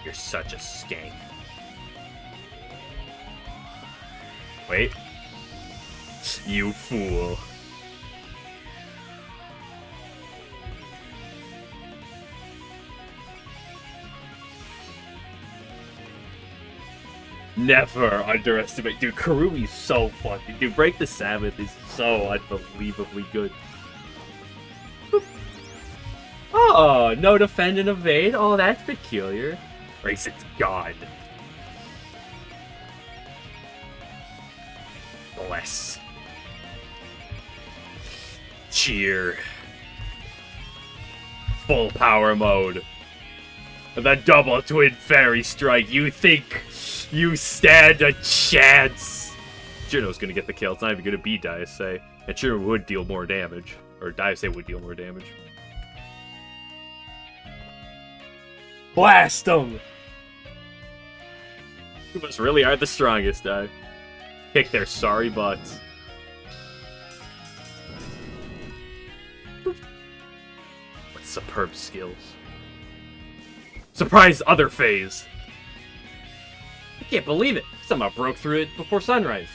You're such a skank. Wait. You fool. Never underestimate. Dude, Karumi's so funny. Dude, Break the Sabbath is so unbelievably good. Oh, no defend and evade? Oh, that's peculiar. Race it's God. Bless. Cheer. Full power mode. The double twin fairy strike. You think you stand a chance? Juno's gonna get the kill. It's not even gonna be Daisei. And sure would deal more damage. Or Daisei would deal more damage. Blast them! You must really are the strongest, Dai. Kick their sorry butts. What superb skills. Surprise other phase! I can't believe it! Somehow broke through it before sunrise.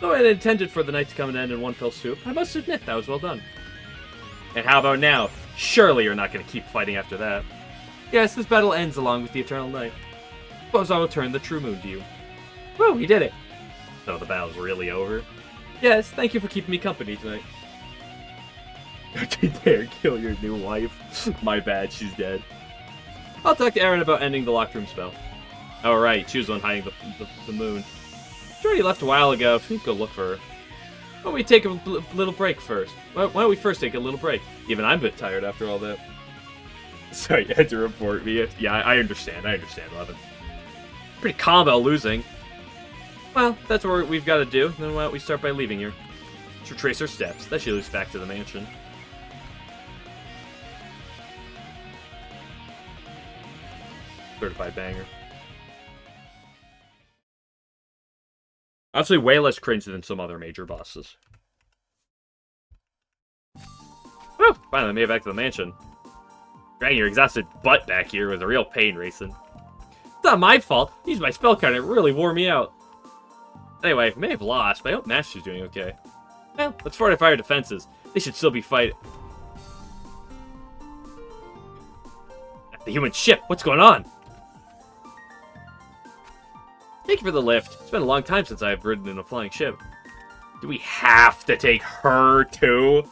Though I had intended for the night to come and end in one fell swoop, I must admit that was well done. And how about now? Surely you're not going to keep fighting after that. Yes, this battle ends along with the eternal night. Suppose I will turn the true moon to you. Woo, we did it! So the battle's really over? Yes, thank you for keeping me company tonight. Don't you dare kill your new wife. My bad, she's dead. I'll talk to Aaron about ending the locked room spell. Oh right, she was the one hiding the moon. She already left a while ago, so we can go look for her. Why don't we take a little break first? Why don't we first take a little break? Even I'm a bit tired after all that. Sorry, you had to report me. Yeah, I understand, Levin. Pretty calm about losing. Well, that's what we've got to do. Then why don't we start by leaving here? Let's retrace our steps. That should lead us back to the mansion. Certified banger. Honestly, way less cringe than some other major bosses. Whew! Finally made it back to the mansion. Dragging your exhausted butt back here was a real pain, Racing. It's not my fault. Used my spell card and it really wore me out. Anyway, I may have lost, but I hope Master's doing okay. Well, let's fortify our defenses. They should still be fighting. At the human ship, what's going on? Thank you for the lift. It's been a long time since I've ridden in a flying ship. Do we have to take her too?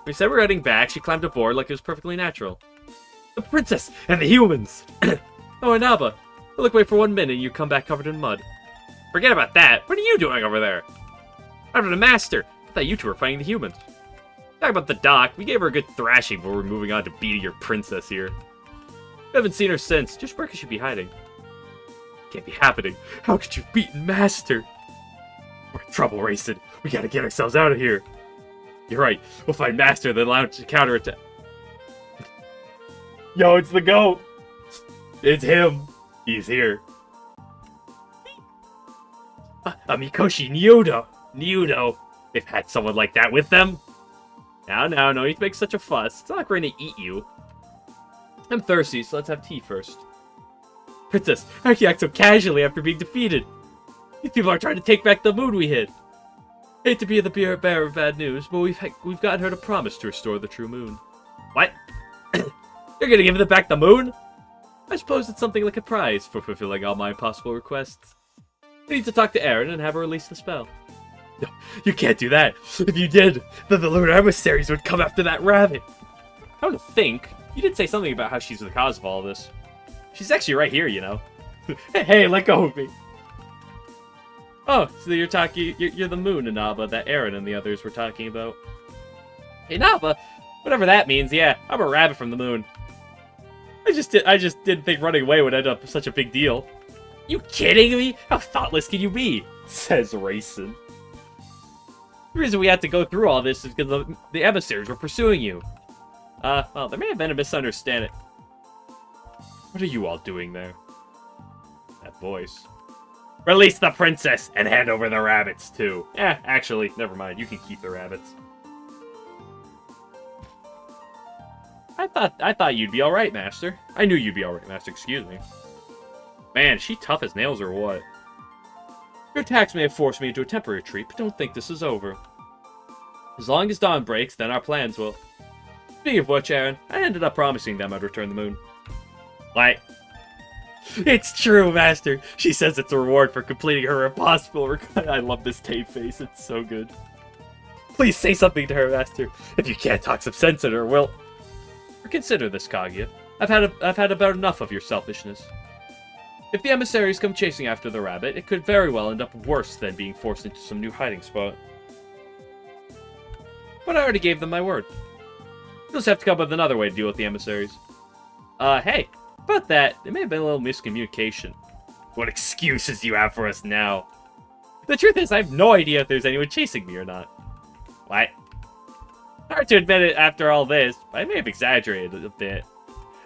We said we're heading back. She climbed aboard like it was perfectly natural. The princess and the humans! Oh, Inaba, we'll look away for 1 minute and you come back covered in mud. Forget about that. What are you doing over there? After the master. I thought you two were fighting the humans. Talk about the doc. We gave her a good thrashing before we're moving on to beating your princess here. We haven't seen her since. Just where could she be hiding? Can't be happening. How could you have beaten Master? We're in trouble, Racing. We gotta get ourselves out of here. You're right. We'll find Master, then launch a counterattack. Yo, it's the GOAT. It's him. He's here. Mikoshi Nyudo. They've had someone like that with them. Now, no need to make such a fuss. It's not like we're gonna eat you. I'm thirsty, so let's have tea first. Princess, how can you act so casually after being defeated? These people are trying to take back the moon we hid. Hate to be the bearer of bad news, but we've gotten her to promise to restore the true moon. What? You're gonna give them back the moon? I suppose it's something like a prize for fulfilling all my impossible requests. I need to talk to Aaron and have her release the spell. No, you can't do that. If you did, then the lunar emissaries would come after that rabbit. I don't think. You did say something about how she's the cause of all this. She's actually right here, you know. Hey, let go of me. Oh, so you're you're the moon, Inaba, that Aaron and the others were talking about. Inaba? Whatever that means, yeah, I'm a rabbit from the moon. I just didn't think running away would end up such a big deal. You kidding me? How thoughtless can you be? Says Raisin. The reason we had to go through all this is because the emissaries were pursuing you. Well, there may have been a misunderstanding. What are you all doing there? That voice. Release the princess and hand over the rabbits, too. Actually, never mind. You can keep the rabbits. I thought you'd be alright, Master. I knew you'd be alright, Master. Excuse me. Man, is she tough as nails or what? Your attacks may have forced me into a temporary retreat, but don't think this is over. As long as dawn breaks, then our plans will. Speaking of which, Aaron, I ended up promising them I'd return the moon. Like, it's true, Master. She says it's a reward for completing her impossible. I love this tape face. It's so good. Please say something to her, Master. If you can't talk some sense in her, well, consider this, Kaguya. I've had about enough of your selfishness. If the emissaries come chasing after the rabbit, it could very well end up worse than being forced into some new hiding spot. But I already gave them my word. You'll just have to come up with another way to deal with the emissaries. Hey, about that, there may have been a little miscommunication. What excuses do you have for us now? The truth is, I have no idea if there's anyone chasing me or not. What? Hard to admit it after all this, but I may have exaggerated a bit.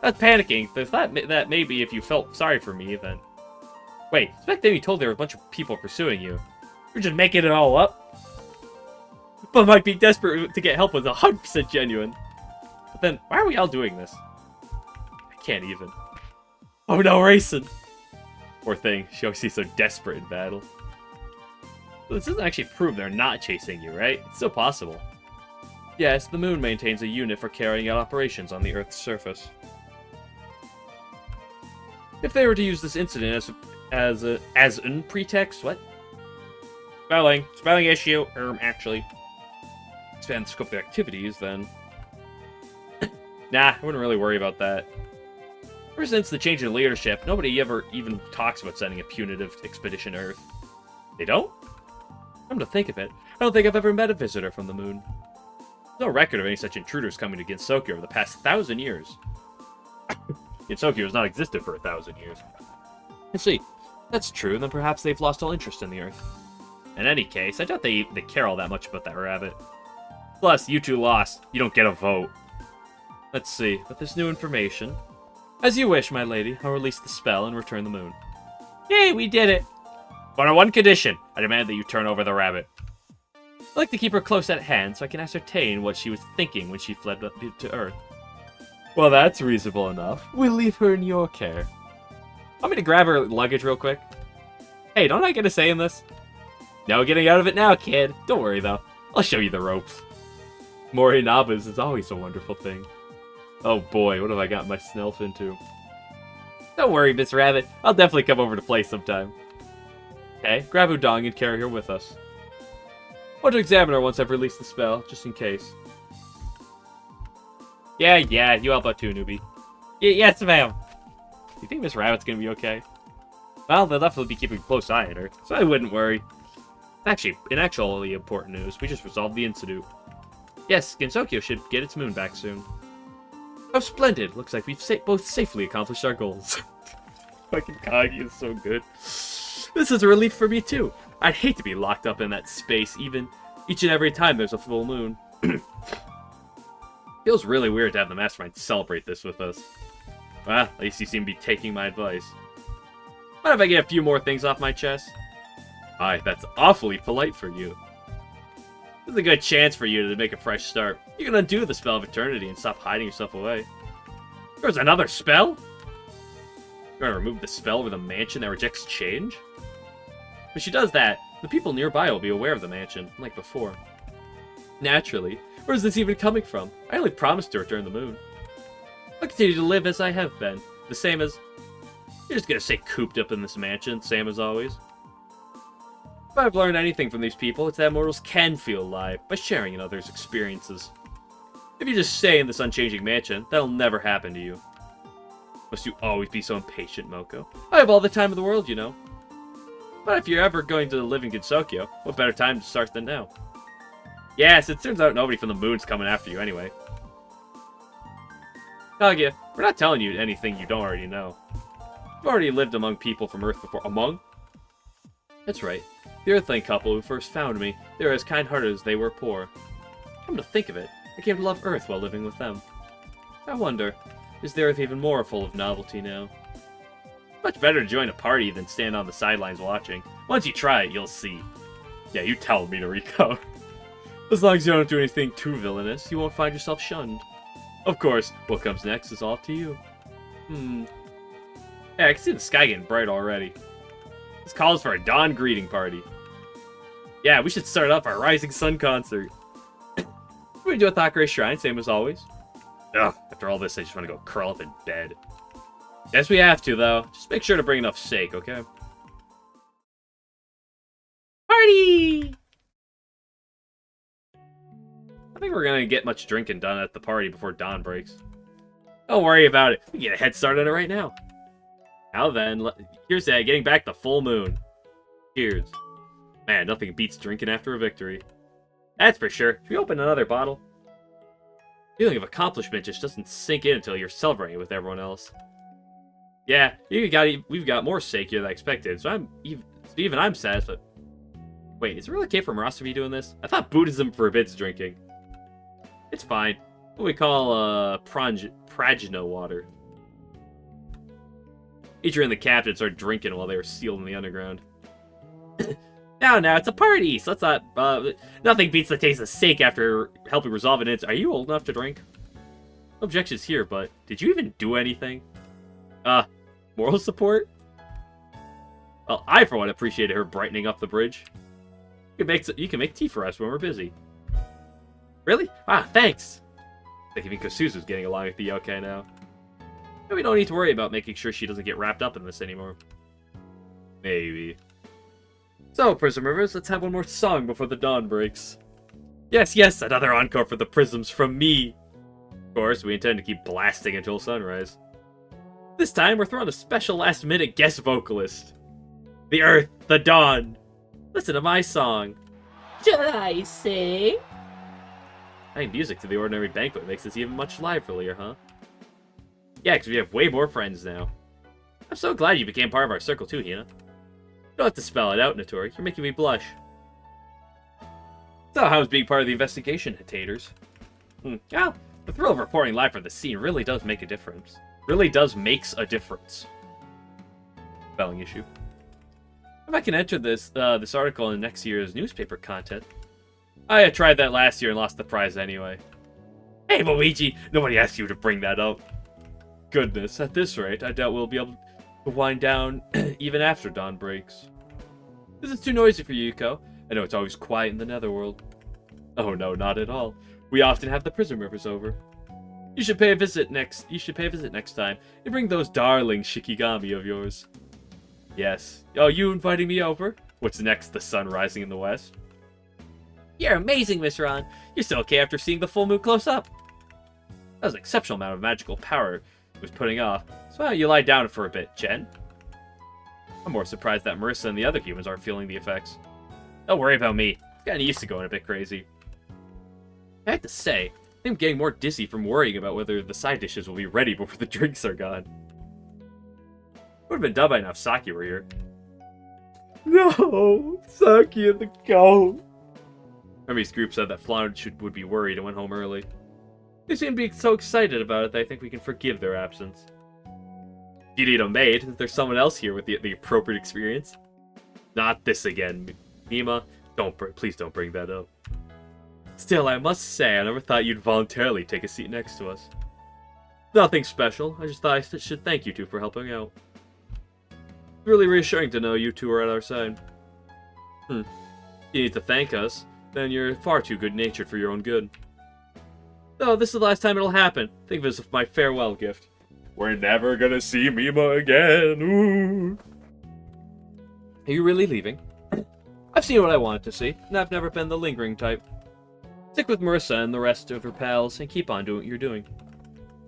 I was panicking, but I thought that maybe if you felt sorry for me, then... Wait, back then you told there were a bunch of people pursuing you. You're just making it all up? But might be desperate to get help was 100% genuine. But then, why are we all doing this? I can't even. Oh no, Raisin! Poor thing, she always seems so desperate in battle. But this doesn't actually prove they're not chasing you, right? It's still possible. Yes, the moon maintains a unit for carrying out operations on the Earth's surface. If they were to use this incident as an pretext, what? Spelling issue, actually. Expand the scope of their activities, then. Nah, I wouldn't really worry about that. Ever since the change in leadership, nobody ever even talks about sending a punitive expedition to Earth. They don't? Come to think of it, I don't think I've ever met a visitor from the moon. There's no record of any such intruders coming to Ginsoku over the past 1,000 years. Ginsoku has not existed for 1,000 years. I see. That's true, then perhaps they've lost all interest in the Earth. In any case, I doubt they care all that much about that rabbit. Plus, you two lost. You don't get a vote. Let's see, with this new information... As you wish, my lady. I'll release the spell and return the moon. Yay, we did it! But on one condition. I demand that you turn over the rabbit. I like to keep her close at hand so I can ascertain what she was thinking when she fled to Earth. Well, that's reasonable enough. We'll leave her in your care. Want me to grab her luggage real quick? Hey, don't I get a say in this? No getting out of it now, kid. Don't worry, though. I'll show you the ropes. More Inabas is always a wonderful thing. Oh boy, what have I got myself into? Don't worry, Miss Rabbit. I'll definitely come over to play sometime. Okay, grab Udong and carry her with us. I want to examine her once I've released the spell, just in case. Yeah, you help out too, newbie. Yes, ma'am. Do you think Miss Rabbit's gonna be okay? Well, they'll definitely be keeping a close eye on her, so I wouldn't worry. Actually, in actually important news, we just resolved the incident. Yes, Ginsoku should get its moon back soon. Oh, splendid! Looks like we've both safely accomplished our goals. Fucking Kagi is so good. This is a relief for me, too. I'd hate to be locked up in that space, each and every time there's a full moon. Feels really weird to have the Mastermind celebrate this with us. Well, at least you seem to be taking my advice. What if I get a few more things off my chest? Aye, that's awfully polite for you. This is a good chance for you to make a fresh start. You can undo the spell of eternity and stop hiding yourself away. There's another spell? You're gonna remove the spell over the mansion that rejects change? If she does that, the people nearby will be aware of the mansion, like before. Naturally. Where is this even coming from? I only promised to return the moon. I'll continue to live as I have been. The same as... You're just gonna stay cooped up in this mansion, same as always. If I've learned anything from these people, it's that mortals can feel alive by sharing in others' experiences. If you just stay in this unchanging mansion, that'll never happen to you. Must you always be so impatient, Moko? I have all the time in the world, you know. But if you're ever going to live in Gensokyo, what better time to start than now? Yes, it turns out nobody from the moon's coming after you anyway. Kaguya, we're not telling you anything you don't already know. You've already lived among people from Earth before. Among? That's right. The Earthling couple who first found me, they were as kind-hearted as they were poor. Come to think of it, I came to love Earth while living with them. I wonder, is the Earth even more full of novelty now? Much better to join a party than stand on the sidelines watching. Once you try it, you'll see. Yeah, you tell me, Noriko. As long as you don't do anything too villainous, you won't find yourself shunned. Of course, what comes next is all up to you. Yeah, I can see the sky getting bright already. This calls for a dawn greeting party. Yeah, we should start up our Rising Sun concert. We do a Thackeray Shrine, same as always. Ugh, after all this, I just want to go curl up in bed. Yes, we have to, though. Just make sure to bring enough steak, okay? Party! I think we're gonna get much drinking done at the party before dawn breaks. Don't worry about it. We can get a head start on it right now. Now then, here's that, getting back the full moon. Cheers. Man, nothing beats drinking after a victory. That's for sure. Should we open another bottle? Feeling of accomplishment just doesn't sink in until you're celebrating with everyone else. Yeah, we've got more steak here than I expected, so even I'm satisfied. Wait, is it really okay for Marasa to be doing this? I thought Buddhism forbids drinking. It's fine. What we call prajna water. Ichiro and the captain started drinking while they were sealed in the underground. Now, it's a party, so let's not, nothing beats the taste of steak after helping resolve an incident. Are you old enough to drink? No objections here, but did you even do anything? Moral support? Well, I, for one, appreciated her brightening up the bridge. You can make tea for us when we're busy. Really? Ah, thanks! I think even Kosuzu's getting along with the yokai now. And we don't need to worry about making sure she doesn't get wrapped up in this anymore. Maybe. So, Prism Rivers, let's have one more song before the dawn breaks. Yes, another encore for the Prisms from me! Of course, we intend to keep blasting until sunrise. This time, we're throwing a special last-minute guest vocalist. The Earth, the Dawn. Listen to my song. Should I sing? Adding music to the ordinary banquet makes this even much livelier, huh? Yeah, because we have way more friends now. I'm so glad you became part of our circle too, Hina. You don't have to spell it out, Natori. You're making me blush. So, how's being part of the investigation, taters? Well, the thrill of reporting live from the scene really does make a difference. Makes a difference. Spelling issue. If I can enter this article in next year's newspaper content. I had tried that last year and lost the prize anyway. Hey, Luigi! Nobody asked you to bring that up. Goodness, at this rate, I doubt we'll be able to wind down even after dawn breaks. This is too noisy for you, Yuko. I know it's always quiet in the netherworld. Oh no, not at all. We often have the Prism Rivers over. You should pay a visit next time and bring those darling Shikigami of yours. Yes. Oh, you inviting me over? What's next? The sun rising in the west? You're amazing, Miss Ron. You're still okay after seeing the full moon close up. That was an exceptional amount of magical power it was putting off. So why don't you lie down for a bit, Jen? I'm more surprised that Marissa and the other humans aren't feeling the effects. Don't worry about me. I'm kinda used to going a bit crazy. I have to say, I think I'm getting more dizzy from worrying about whether the side dishes will be ready before the drinks are gone. Would have been done by now if Saki were here. No! Saki and the goat! Remy's group said that Flan would be worried and went home early. They seem to be so excited about it that I think we can forgive their absence. You need a maid. Is there someone else here with the appropriate experience? Not this again, Mima. Please don't bring that up. Still, I must say, I never thought you'd voluntarily take a seat next to us. Nothing special. I just thought I should thank you two for helping out. It's really reassuring to know you two are at our side. You need to thank us, then you're far too good-natured for your own good. No, this is the last time it'll happen. Think of it as my farewell gift. We're never gonna see Mima again. Ooh. Are you really leaving? I've seen what I wanted to see, and I've never been the lingering type. Stick with Marissa and the rest of her pals, and keep on doing what you're doing.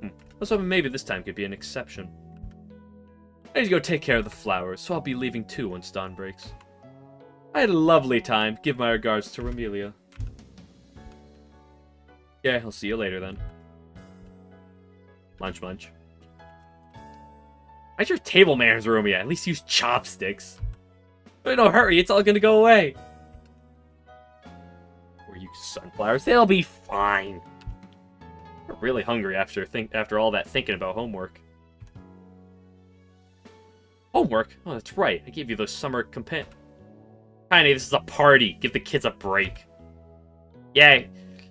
I was hoping maybe this time could be an exception. I need to go take care of the flowers, so I'll be leaving too once dawn breaks. I had a lovely time. Give my regards to Romelia. Yeah, I'll see you later then. Munch, munch. Why's your table manners, Romeo? At least use chopsticks. But no, hurry, it's all gonna go away. Or you sunflowers, they'll be fine. I'm really hungry after all that thinking about homework. Homework? Oh, that's right. I gave you those summer Tiny, this is a party. Give the kids a break. Yeah.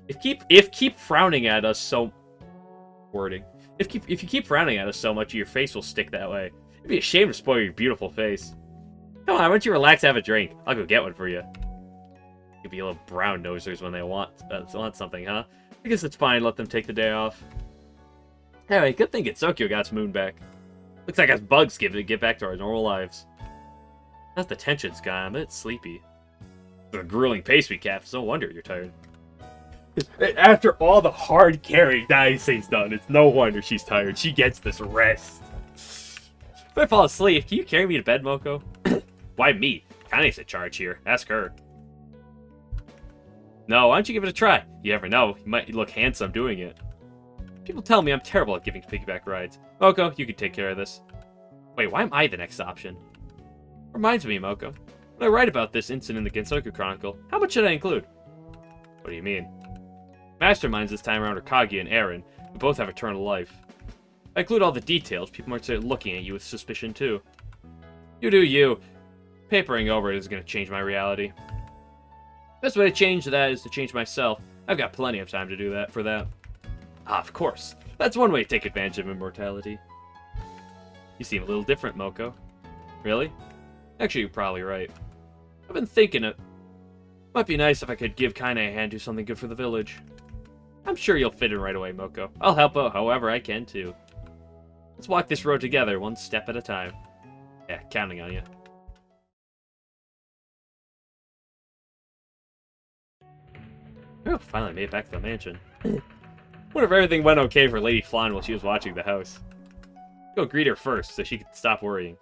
If keep frowning at us so wording. If you keep frowning at us so much, your face will stick that way. It'd be a shame to spoil your beautiful face. Come on, why don't you relax, have a drink? I'll go get one for you. You'll be little brown nosers when they want something, huh? I guess it's fine. Let them take the day off. Anyway, good thing Getsokyo got its moon back. Looks like us bugs get back to our normal lives. Not the tension's gone. I'm a bit sleepy. The grueling pace we kept. No wonder you're tired. After all the hard carrying Daise's done, it's no wonder she's tired. She gets this rest. If I fall asleep, can you carry me to bed, Moko? Why me? Kane's in charge here. Ask her. No, why don't you give it a try? You never know. You might look handsome doing it. People tell me I'm terrible at giving piggyback rides. Moko, you can take care of this. Wait, why am I the next option? Reminds me, Moko. When I write about this incident in the Gensoku Chronicle, how much should I include? What do you mean? Masterminds this time around are Kaguya and Eren, who both have eternal life. If I include all the details, people might start looking at you with suspicion too. You do you. Papering over it is going to change my reality. Best way to change that is to change myself. I've got plenty of time to do that for that. Ah, of course. That's one way to take advantage of immortality. You seem a little different, Moko. Really? Actually, you're probably right. I've been thinking it might be nice if I could give Kaine a hand do something good for the village. I'm sure you'll fit in right away, Moko. I'll help out however I can, too. Let's walk this road together, one step at a time. Yeah, counting on you. Oh, finally made it back to the mansion. What if everything went okay for Lady Flan while she was watching the house? Go greet her first, so she can stop worrying.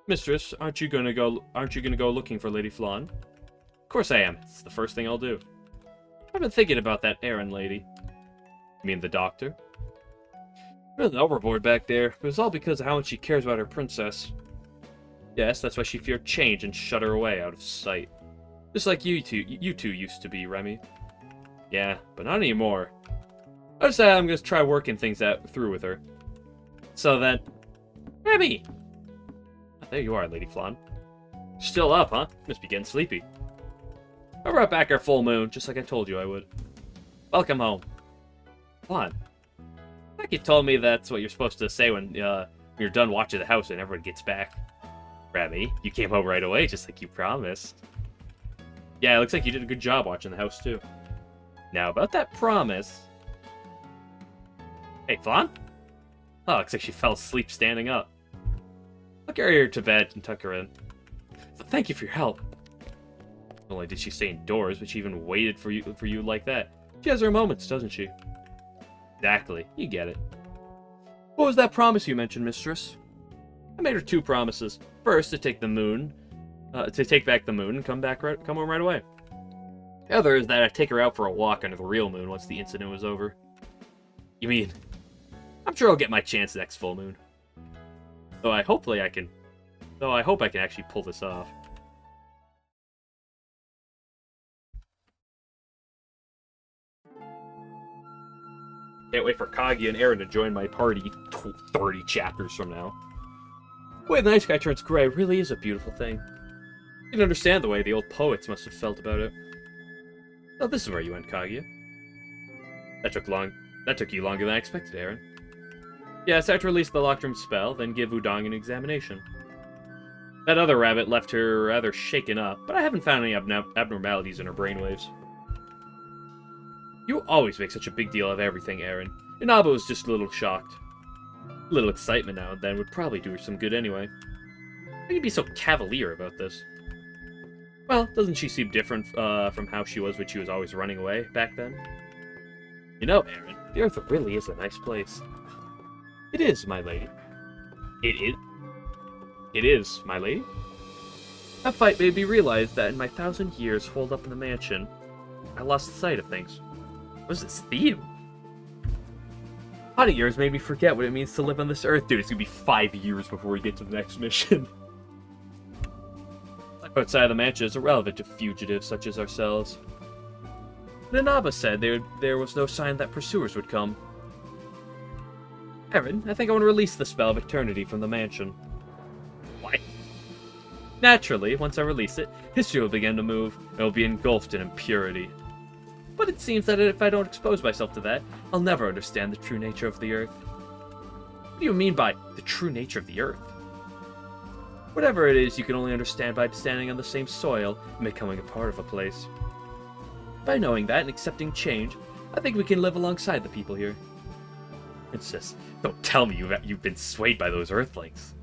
Mistress, aren't you gonna go looking for Lady Flan? Of course I am. It's the first thing I'll do. I've been thinking about that Eren lady. You mean the doctor? Really overboard back there, but it's all because of how much she cares about her princess. Yes, that's why she feared change and shut her away out of sight. Just like you two used to be, Remy. Yeah, but not anymore. I decided I'm gonna try working things out through with her. So then, Remy! Oh, there you are, Lady Flan. Still up, huh? Must be getting sleepy. I brought back our full moon, just like I told you I would. Welcome home. Flan. Like you told me that's what you're supposed to say when you're done watching the house and everyone gets back. Remy, you came home right away, just like you promised. Yeah, it looks like you did a good job watching the house, too. Now, about that promise... Hey, Flan? Oh, looks like she fell asleep standing up. I'll carry her to bed and tuck her in. Thank you for your help. Not only did she stay indoors, but she even waited for you like that. She has her moments, doesn't she? Exactly. You get it. What was that promise you mentioned, mistress? I made her 2 promises. First, to take the moon... to take back the moon and come home right away. The other is that I'd take her out for a walk under the real moon once the incident was over. You mean... I'm sure I'll get my chance next full moon. Though I hope I can actually pull this off. Can't wait for Kaguya and Eren to join my party 30 chapters from now. The way the night sky turns gray really is a beautiful thing. You can understand the way the old poets must have felt about it. Oh, this is where you went, Kaguya. That took you longer than I expected, Eren. Yes, I had to release the locked room spell, then give Udong an examination. That other rabbit left her rather shaken up, but I haven't found any abnormalities in her brainwaves. You always make such a big deal of everything, Eren. Inaba was just a little shocked. A little excitement now and then would probably do her some good anyway. How can you be so cavalier about this? Well, doesn't she seem different from how she was when she was always running away back then? You know, Eren, the Earth really is a nice place. It is, my lady. It is. It is, my lady. That fight made me realize that in my 1,000 years holed up in the mansion, I lost sight of things. What is this theme? 100 years made me forget what it means to live on this earth. Dude, it's gonna be 5 years before we get to the next mission. Life outside of the mansion is irrelevant to fugitives such as ourselves. The Naba said there was no sign that pursuers would come. Aaron, I think I want to release the spell of eternity from the mansion. Why? Naturally, once I release it, history will begin to move, and will be engulfed in impurity. But it seems that if I don't expose myself to that, I'll never understand the true nature of the Earth. What do you mean by the true nature of the Earth? Whatever it is, you can only understand by standing on the same soil and becoming a part of a place. By knowing that and accepting change, I think we can live alongside the people here. Princess, don't tell me you've been swayed by those Earthlings.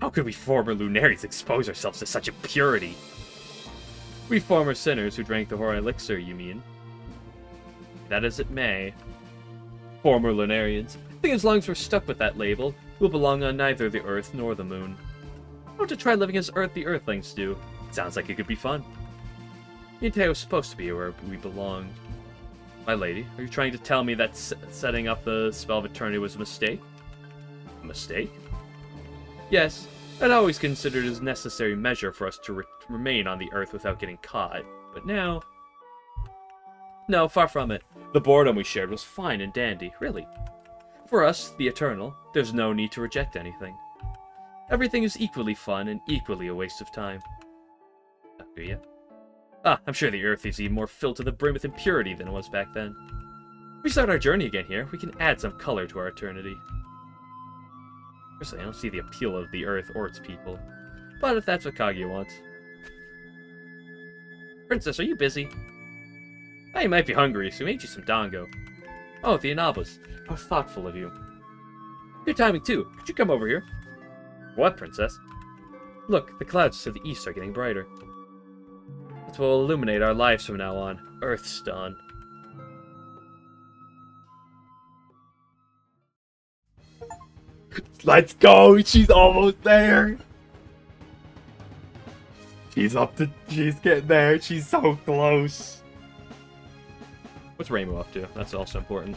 How could we former Lunarians expose ourselves to such impurity? We former sinners who drank the Horai elixir, you mean? That as it may. Former Lunarians, I think as long as we're stuck with that label, we'll belong on neither the Earth nor the Moon. I want to try living as the Earthlings do. It sounds like it could be fun. Yintei was supposed to be where we belonged. My lady, are you trying to tell me that setting up the spell of eternity was a mistake? A mistake? Yes, I'd always considered it as a necessary measure for us to remain on the Earth without getting caught. But now... No, far from it. The boredom we shared was fine and dandy, really. For us, the Eternal, there's no need to reject anything. Everything is equally fun and equally a waste of time. Do you? I'm sure the Earth is even more filled to the brim with impurity than it was back then. If we start our journey again here, we can add some color to our eternity. Personally, I don't see the appeal of the Earth or its people. But if that's what Kaguya wants. Princess, are you busy? Oh, you might be hungry, so we made you some dango. Oh, the Inabas. How thoughtful of you. Good timing, too. Could you come over here? What, Princess? Look, the clouds to the east are getting brighter. That's what will illuminate our lives from now on. Earth's dawn. Let's go! She's almost there! She's getting there. She's so close. What's Reimu up to? That's also important.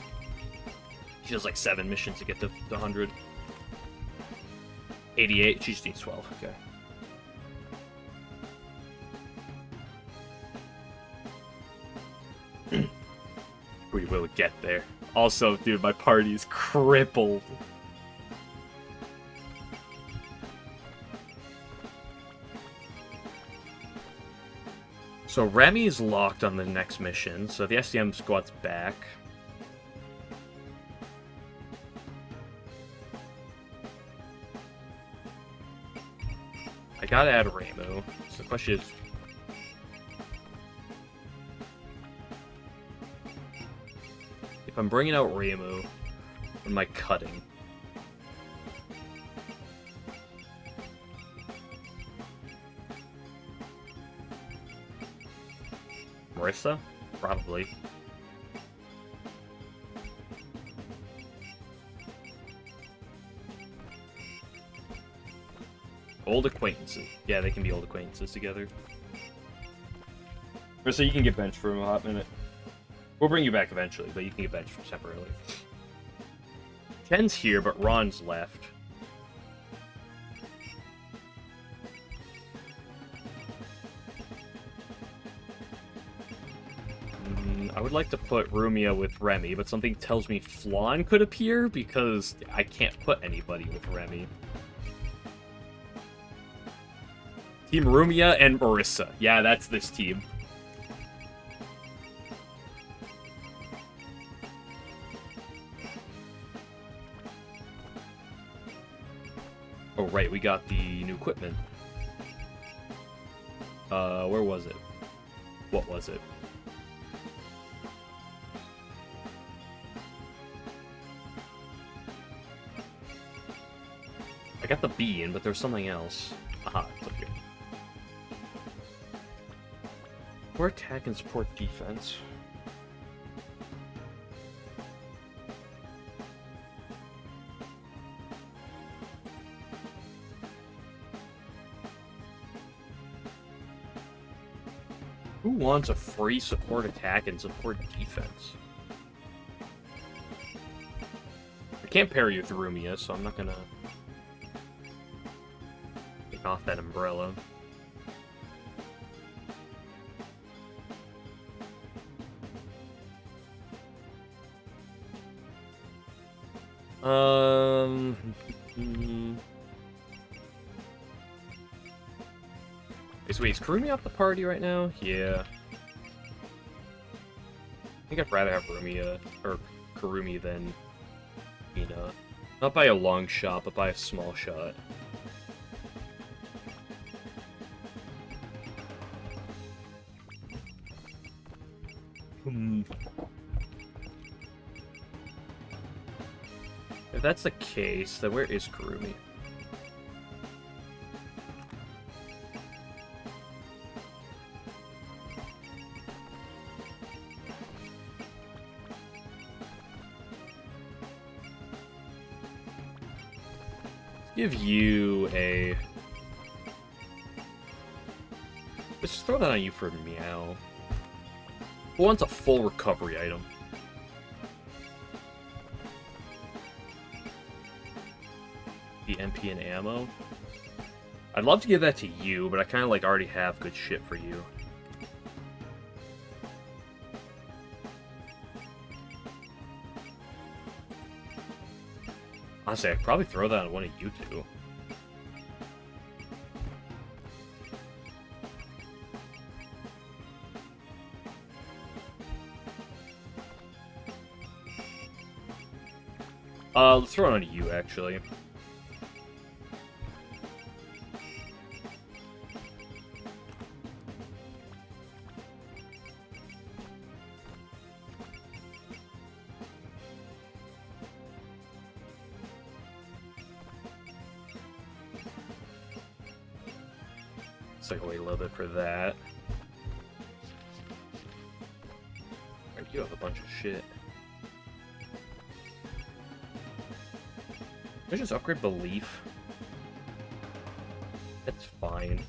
She has like 7 missions to get to the 100. 88. She just needs 12. Okay. We will get there. Also, dude, my party is crippled. So Remy is locked on the next mission, so the SDM squad's back. I gotta add Reimu. So the question is... if I'm bringing out Reimu, what am I cutting? Marissa? Probably. Old acquaintances. Yeah, they can be old acquaintances together. Marissa, you can get benched for a hot minute. We'll bring you back eventually, but you can get benched temporarily. Ken's here, but Ron's left. I would like to put Rumia with Remy, but something tells me Flan could appear because I can't put anybody with Remy. Team Rumia and Marissa. Yeah, that's this team. Oh, right, we got the new equipment. Where was it? What was it? I got the bean, but there's something else. Aha, it's up here. More attack and support defense. Who wants a free support attack and support defense? I can't pair you with Rumia, so I'm not gonna take off that umbrella. Wait, is Kurumi off the party right now? Yeah. I think I'd rather have Rumia, or Kurumi than Mina. Not by a long shot, but by a small shot. If that's the case, then where is Kurumi? Give you a... Let's just throw that on you for Meow. Who wants a full recovery item? The MP and ammo? I'd love to give that to you, but I kind of like already have good shit for you. Honestly, I'd probably throw that on one of you two. Let's throw it on you, actually. Let's wait a little bit for that. You have a bunch of shit. Can I just upgrade Belief? That's fine.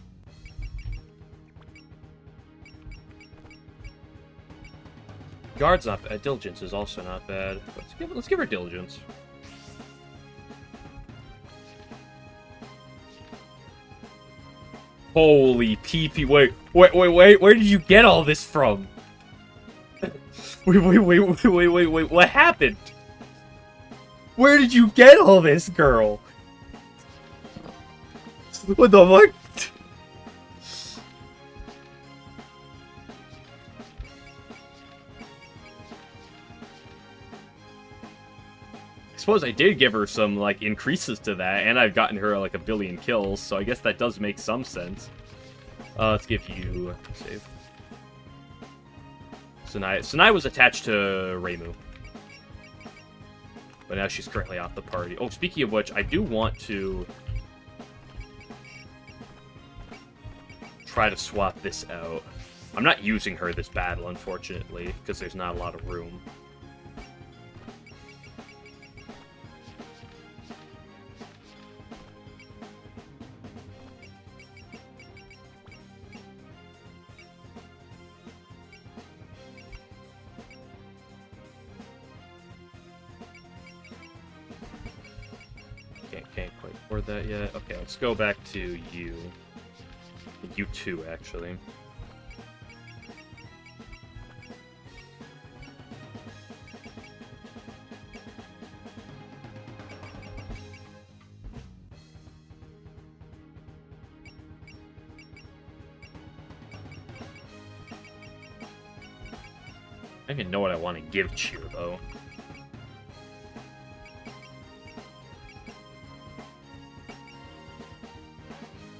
Guard's not bad. Diligence is also not bad. Let's give her Diligence. Holy PP! Wait! Where did you get all this from? Wait! What happened? Where did you get all this, girl? What the fuck? I suppose I did give her some, like, increases to that, and I've gotten her, like, 1 billion kills, so I guess that does make some sense. Let's give you... save. Sanai was attached to Reimu. But now she's currently off the party. Oh, speaking of which, I do want to... try to swap this out. I'm not using her this battle, unfortunately, because there's not a lot of room. Can't quite afford that yet. Okay, let's go back to you. You too, actually. I don't even know what I want to give Cheer, though.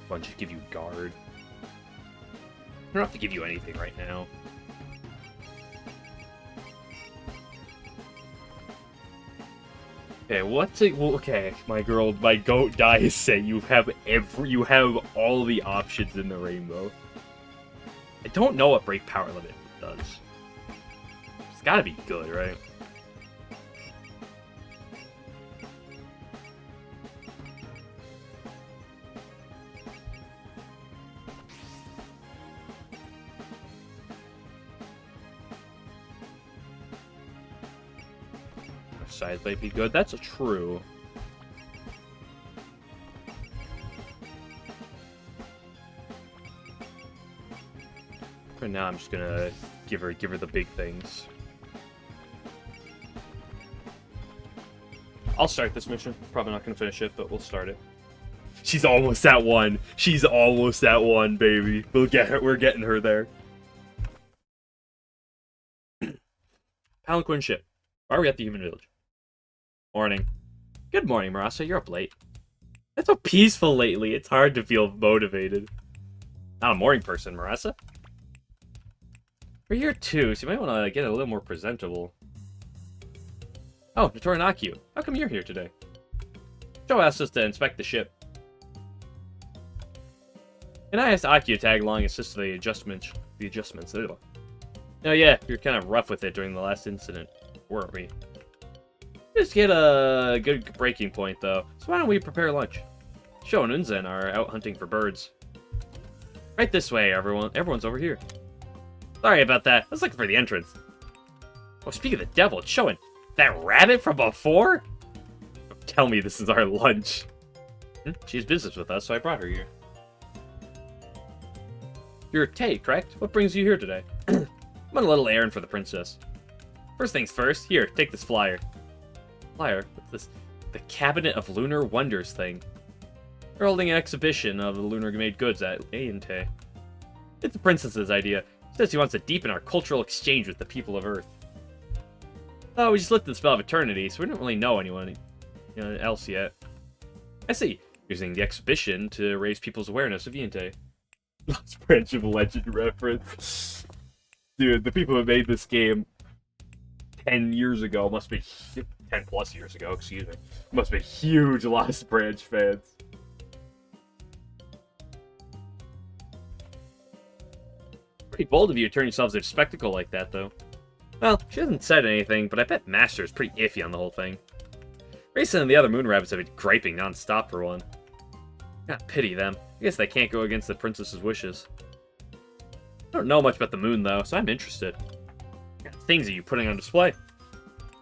Why don't you give you Guard? I don't have to give you anything right now. Okay, okay, my girl, my goat dies say you have all the options in the rainbow. I don't know what break power limit does. It's gotta be good, right? exercise might be good. That's true. For now, I'm just gonna give her the big things. I'll start this mission. Probably not gonna finish it, but we'll start it. She's almost at 1. She's almost at 1, baby. We'll get her. We're getting her there. Palanquin ship. Why are we at the human village? Morning. Good morning, Marasa. You're up late. That's so peaceful lately. It's hard to feel motivated. Not a morning person, Marasa. We're here too, so you might want to get a little more presentable. Oh, Notori and Akio. How come you're here today? Joe asked us to inspect the ship. And I asked Akio to tag along and assist the adjustments. Ugh. Oh yeah, you're kind of rough with it during the last incident, weren't we? Just get a good breaking point, though. So why don't we prepare lunch? Sho and Unzen are out hunting for birds. Right this way, everyone. Everyone's over here. Sorry about that. I was looking for the entrance. Oh, speaking of the devil, it's showing that rabbit from before? Don't tell me this is our lunch. She has business with us, so I brought her here. You're Tay, correct? What brings you here today? I'm on a little errand for the princess. First things first, here, take this flyer. Flyer? What's this? The Cabinet of Lunar Wonders thing. They're holding an exhibition of the lunar-made goods at Ayente. It's the princess's idea. She says she wants to deepen our cultural exchange with the people of Earth. Oh, we just lifted the spell of eternity, so we don't really know anyone else yet. I see. Using the exhibition to raise people's awareness of Ayente. Lost Branch of Legend reference. Dude, the people who made this game 10 years ago must be 10 plus years ago, excuse me. Must be huge Lost Branch fans. Pretty bold of you to turn yourselves into a spectacle like that, though. Well, she hasn't said anything, but I bet Master is pretty iffy on the whole thing. Rayson and the other moon rabbits have been griping non-stop for one. God pity them. I guess they can't go against the princess's wishes. I don't know much about the moon, though, so I'm interested. What kind of things are you putting on display?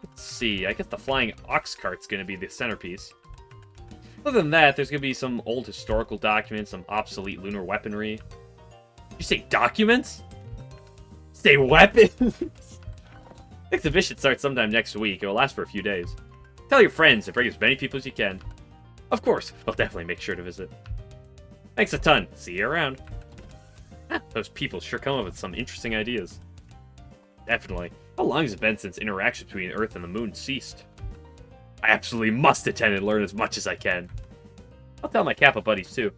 Let's see, I guess the flying ox cart's gonna be the centerpiece. Other than that, there's gonna be some old historical documents, some obsolete lunar weaponry. You say documents? Say weapons? Exhibition starts sometime next week. It will last for a few days. Tell your friends and bring as many people as you can. Of course, we'll definitely make sure to visit. Thanks a ton. See you around. Those people sure come up with some interesting ideas. Definitely. How long has it been since interaction between Earth and the Moon ceased? I absolutely must attend and learn as much as I can. I'll tell my Kappa buddies too.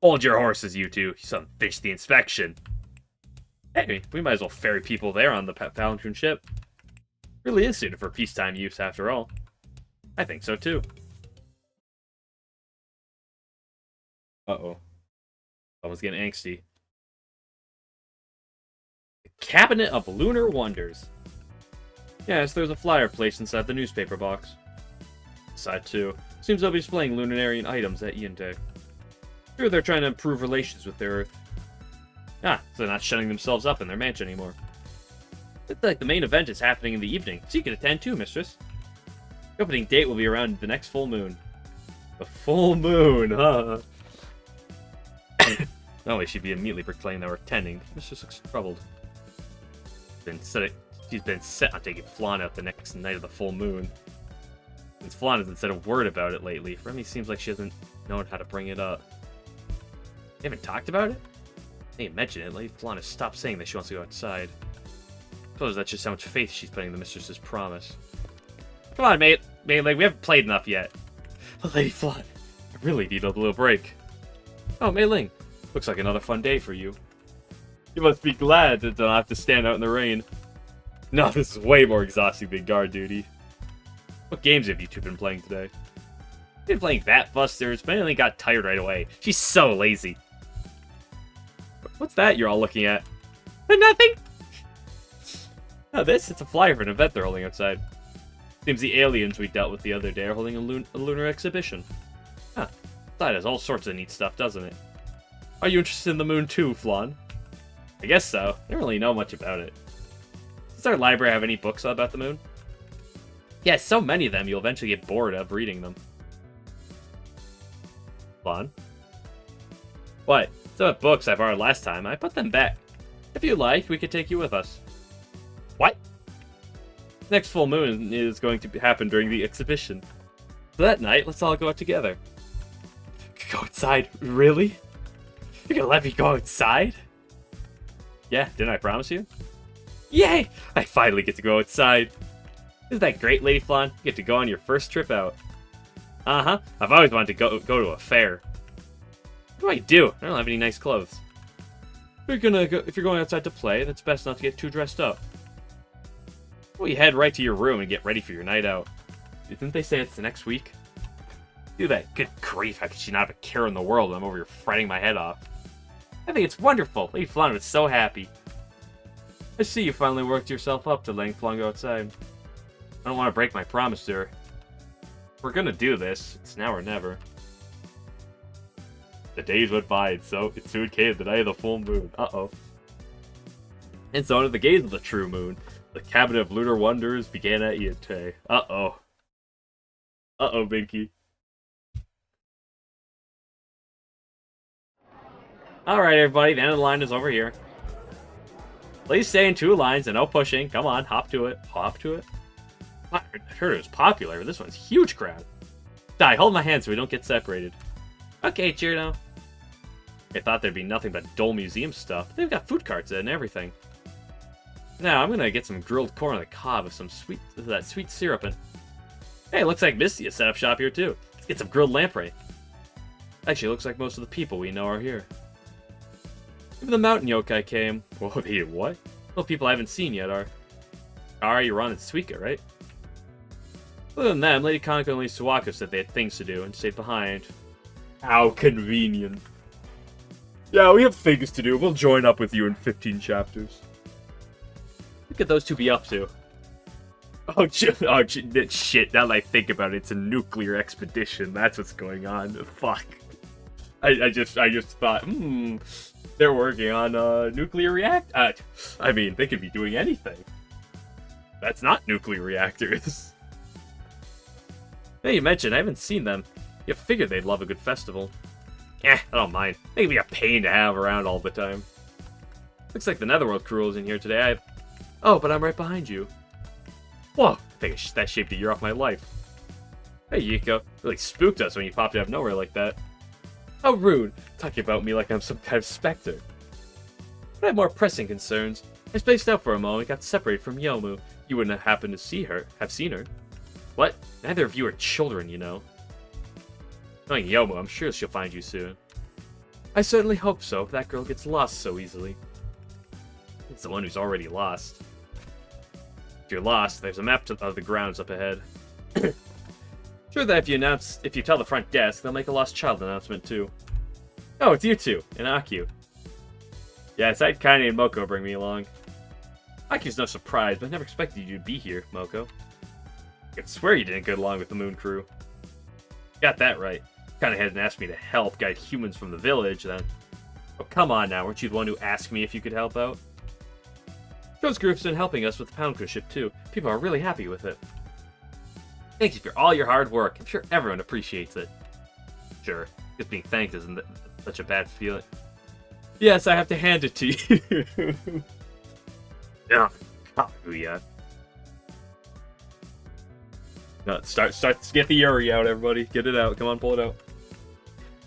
Hold your horses, you two. You still finished the inspection. Hey, we might as well ferry people there on the Palanquin ship. Really is suited for peacetime use, after all. I think so too. Uh-oh. Someone's getting angsty. The Cabinet of Lunar Wonders. Yes, there's a flyer placed inside the newspaper box. Side 2. Seems they'll be displaying lunarian items at Ayente. Sure, they're trying to improve relations with their Earth. Ah, so they're not shutting themselves up in their mansion anymore. Looks like the main event is happening in the evening, so you can attend too, mistress. The opening date will be around the next full moon. The full moon, huh? Not only should be immediately proclaimed that we're attending, mistress looks troubled. She's been set on taking Flan out the next night of the full moon. Since Flan hasn't said a word about it lately, Remy seems like she hasn't known how to bring it up. They haven't talked about it? They didn't mention it. Lady Flan has stopped saying that she wants to go outside. I suppose that's just how much faith she's putting in the mistress's promise. Come on, mate. Like, we haven't played enough yet. Lady Flan, I really need a little break. Oh, Mei Ling. Looks like another fun day for you. You must be glad that don't have to stand out in the rain. No, this is way more exhausting than guard duty. What games have you two been playing today? Been playing Vat Busters, but I only got tired right away. She's so lazy. What's that you're all looking at? Nothing! Oh, it's a flyer for an event they're holding outside. Seems the aliens we dealt with the other day are holding a lunar exhibition. Huh. That has all sorts of neat stuff, doesn't it? Are you interested in the moon too, Flan? I guess so. I don't really know much about it. Does our library have any books about the moon? Yeah, so many of them, you'll eventually get bored of reading them. Fun. What? Some of the books I borrowed last time, I put them back. If you like, we could take you with us. What? Next full moon is going to happen during the exhibition. So that night, let's all go out together. Go outside? Really? You're gonna let me go outside? Yeah, didn't I promise you? Yay! I finally get to go outside. Isn't that great, Lady Flan? You get to go on your first trip out. Uh-huh. I've always wanted to go to a fair. What do I do? I don't have any nice clothes. If you're going outside to play, that's best not to get too dressed up. Well, you head right to your room and get ready for your night out. Didn't they say it's the next week? Do that. Good grief, how could she not have a care in the world when I'm over here fretting my head off? I think it's wonderful. Lady Flan was so happy. I see you finally worked yourself up to letting Flan go outside. I don't want to break my promise to her. If we're gonna do this, it's now or never. The days went by, and so it soon came the night of the full moon. Uh-oh. And so under the gaze of the true moon, the cabinet of lunar wonders began at Iante. Uh-oh. Uh-oh, Binky. Alright, everybody, the end of the line is over here. Please stay in 2 lines and no pushing. Come on, hop to it. Hop to it. I heard it was popular, but this one's huge crowd. Die, hold my hand so we don't get separated. Okay, Cheerno. I thought there'd be nothing but dull museum stuff. They've got food carts and everything. Now, I'm gonna get some grilled corn on the cob with some that sweet syrup and... Hey, looks like Misty has set up shop here too. Let's get some grilled lamprey. Actually, it looks like most of the people we know are here. Even the mountain yokai came. Whoa, they did what? Well, people I haven't seen yet are... Yuran and Suika, right? Other than them, Lady Kaneko and Lady Suwako said they had things to do and stayed behind. How convenient. Yeah, we have things to do. We'll join up with you in 15 chapters. What could those two be up to? Oh, shit. Now that I think about it, it's a nuclear expedition. That's what's going on. Fuck. I just thought, they're working on a nuclear reactor. I mean, they could be doing anything. That's not nuclear reactors. Now you mentioned, I haven't seen them. You figured they'd love a good festival. I don't mind. They can be a pain to have around all the time. Looks like the Netherworld crew is in here today. Oh, but I'm right behind you. Whoa, I think that shaped a year off my life. Hey, Yiko. Really spooked us when you popped out of nowhere like that. How rude, talking about me like I'm some kind of specter. But I have more pressing concerns. I spaced out for a moment and got separated from Yomu. You wouldn't have happened to have seen her. What? Neither of you are children, you know. Knowing Yomu, I'm sure she'll find you soon. I certainly hope so, if that girl gets lost so easily. It's the one who's already lost. If you're lost, there's a map of the grounds up ahead. Sure that if you tell the front desk, they'll make a lost child announcement too. Oh, it's you two, and Akio. Yes, I had Kaine and Moko bring me along. Akio's no surprise, but I never expected you to be here, Moko. I could swear you didn't get along with the Moon Crew. Got that right. Kinda hadn't asked me to help guide humans from the village, then. Oh, come on now, weren't you the one who asked me if you could help out? Joe's group's been helping us with the Pound Cruise ship too. People are really happy with it. Thank you for all your hard work. I'm sure everyone appreciates it. Sure, just being thanked isn't such a bad feeling. Yes, I have to hand it to you. Yeah, Kaguya. No, start to get the Yuri out, everybody. Get it out. Come on, pull it out.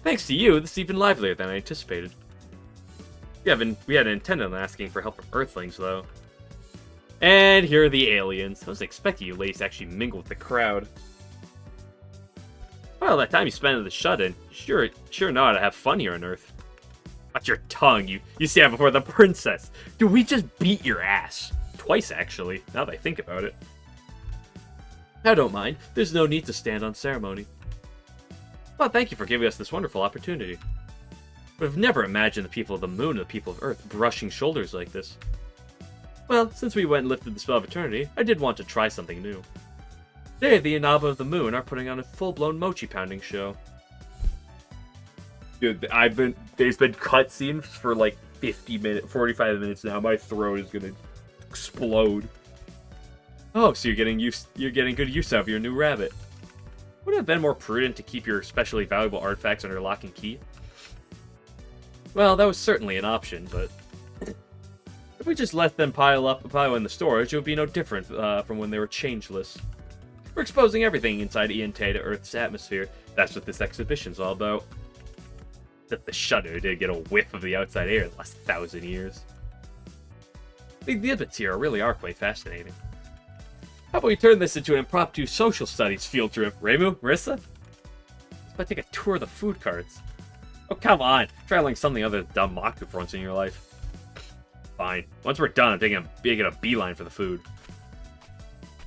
Thanks to you, this is even livelier than I anticipated. We hadn't intended on asking for help from Earthlings, though. And here are the aliens. I was expecting you ladies to actually mingle with the crowd. Well, that time you spent in the shut-in, you sure know how to have fun here on Earth. Watch your tongue, you stand before the princess. Dude, we just beat your ass. Twice, actually, now that I think about it. I don't mind. There's no need to stand on ceremony. Well, thank you for giving us this wonderful opportunity. But I've never imagined the people of the moon and the people of Earth brushing shoulders like this. Well, since we went and lifted the spell of eternity, I did want to try something new. Today, the Inaba of the Moon are putting on a full-blown mochi-pounding show. Dude, there's been cutscenes for like 45 minutes now. My throat is gonna explode. Oh, so you're getting good use out of your new rabbit. Would it have been more prudent to keep your especially valuable artifacts under lock and key? Well, that was certainly an option, but if we just let them pile in the storage, it would be no different from when they were changeless. We're exposing everything inside Iante to Earth's atmosphere. That's what this exhibition's all about. Except the shutter did get a whiff of the outside air the last 1,000 years. The exhibits here really are quite fascinating. How about we turn this into an impromptu social studies field trip? Reimu? Marissa? Let's about to take a tour of the food carts. Oh, come on! Try learning something other than dumb Maku for once in your life. Fine. Once we're done, I'm taking a beeline for the food.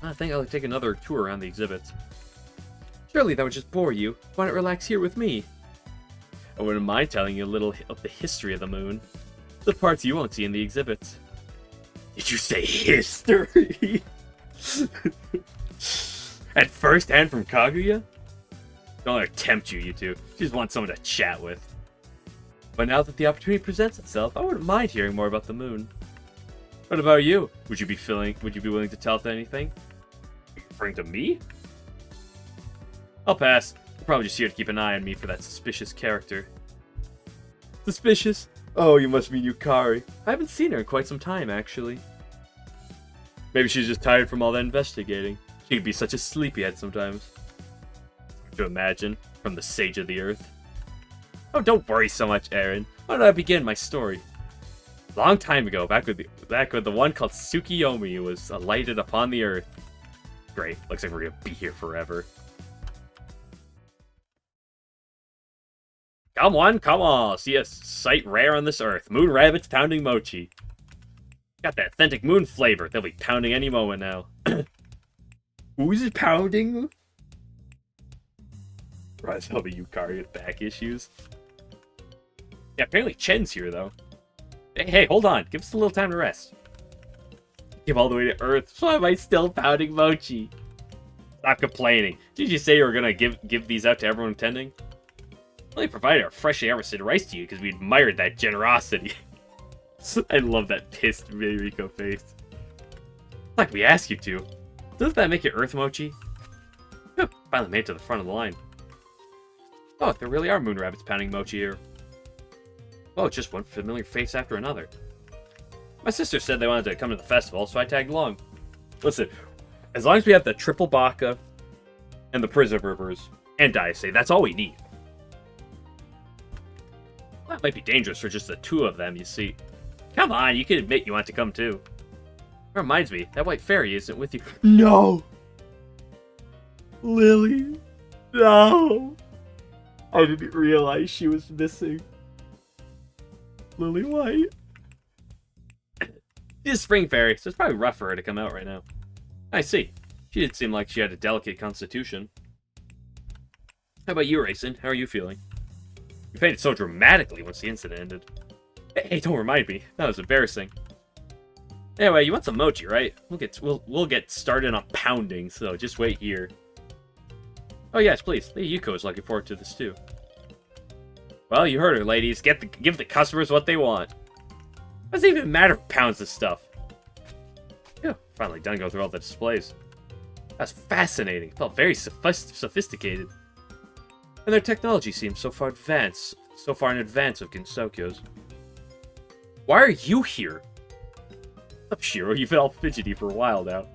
I think I'll take another tour around the exhibits. Surely that would just bore you. Why not relax here with me? I wouldn't mind telling you a little of the history of the moon. The parts you won't see in the exhibits. Did you say history? At first hand from Kaguya? Don't let her tempt you, you two. She just wants someone to chat with. But now that the opportunity presents itself, I wouldn't mind hearing more about the moon. What about you? Would you be willing to tell us anything? Referring to me? I'll pass. I'm probably just here to keep an eye on me for that suspicious character. Suspicious? Oh, you must mean Yukari. I haven't seen her in quite some time, actually. Maybe she's just tired from all that investigating. She could be such a sleepyhead sometimes. To imagine, from the Sage of the Earth. Oh, don't worry so much, Aaron. Why don't I begin my story? Long time ago, back when the one called Tsukiyomi was alighted upon the Earth. Great, looks like we're gonna be here forever. Come on, see a sight rare on this Earth. Moon rabbits pounding mochi. Got that authentic moon flavor. They'll be pounding any moment now. Who's pounding? Rise up, Yukari with back issues. Yeah, apparently Chen's here, though. Hey, hold on. Give us a little time to rest. Give all the way to Earth. Why am I still pounding mochi? Stop complaining. Did you say you were gonna give these out to everyone attending? Well, they provided our freshly harvested rice to you because we admired that generosity. I love that pissed Miriko face. Like we asked you to. Doesn't that make it Earth mochi? Oh, finally made it to the front of the line. Oh, there really are moon rabbits pounding mochi here. Oh, it's just one familiar face after another. My sister said they wanted to come to the festival, so I tagged along. Listen, as long as we have the triple baka and the preservers and Daisei, that's all we need. Well, that might be dangerous for just the two of them, you see. Come on, you can admit you want to come too. That reminds me, that white fairy isn't with you. No! Lily. No! I didn't realize she was missing. Lily White. She's a spring fairy, so it's probably rough for her to come out right now. I see. She did seem like she had a delicate constitution. How about you, Raisin? How are you feeling? You fainted so dramatically once the incident ended. Hey, don't remind me. That was embarrassing. Anyway, you want some mochi, right? We'll get started on pounding, so just wait here. Oh yes, please. Lady Yuko is looking forward to this too. Well, you heard her, ladies. Give the customers what they want. What does it even matter who pounds this stuff? Yeah, finally done going through all the displays. That's fascinating. It felt very sophisticated. And their technology seems so far in advance of Gensokyo's. Why are you here? Up, Shiro, you've been all fidgety for a while now.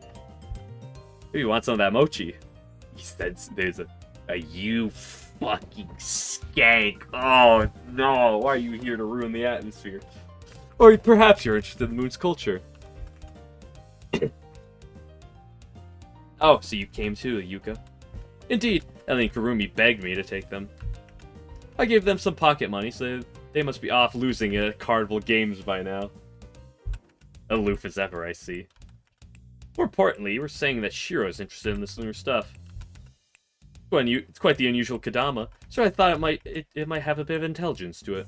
Maybe you want some of that mochi. He said there's a you fucking skank. Oh no, why are you here to ruin the atmosphere? Or perhaps you're interested in the moon's culture. Oh, so you came too, Yuka. Indeed, and then Kurumi begged me to take them. I gave them some pocket money, so they must be off losing it at Carnival Games by now. Aloof as ever, I see. More importantly, you were saying that Shiro's interested in this lunar stuff. It's quite the unusual Kadama, so I thought it might have a bit of intelligence to it.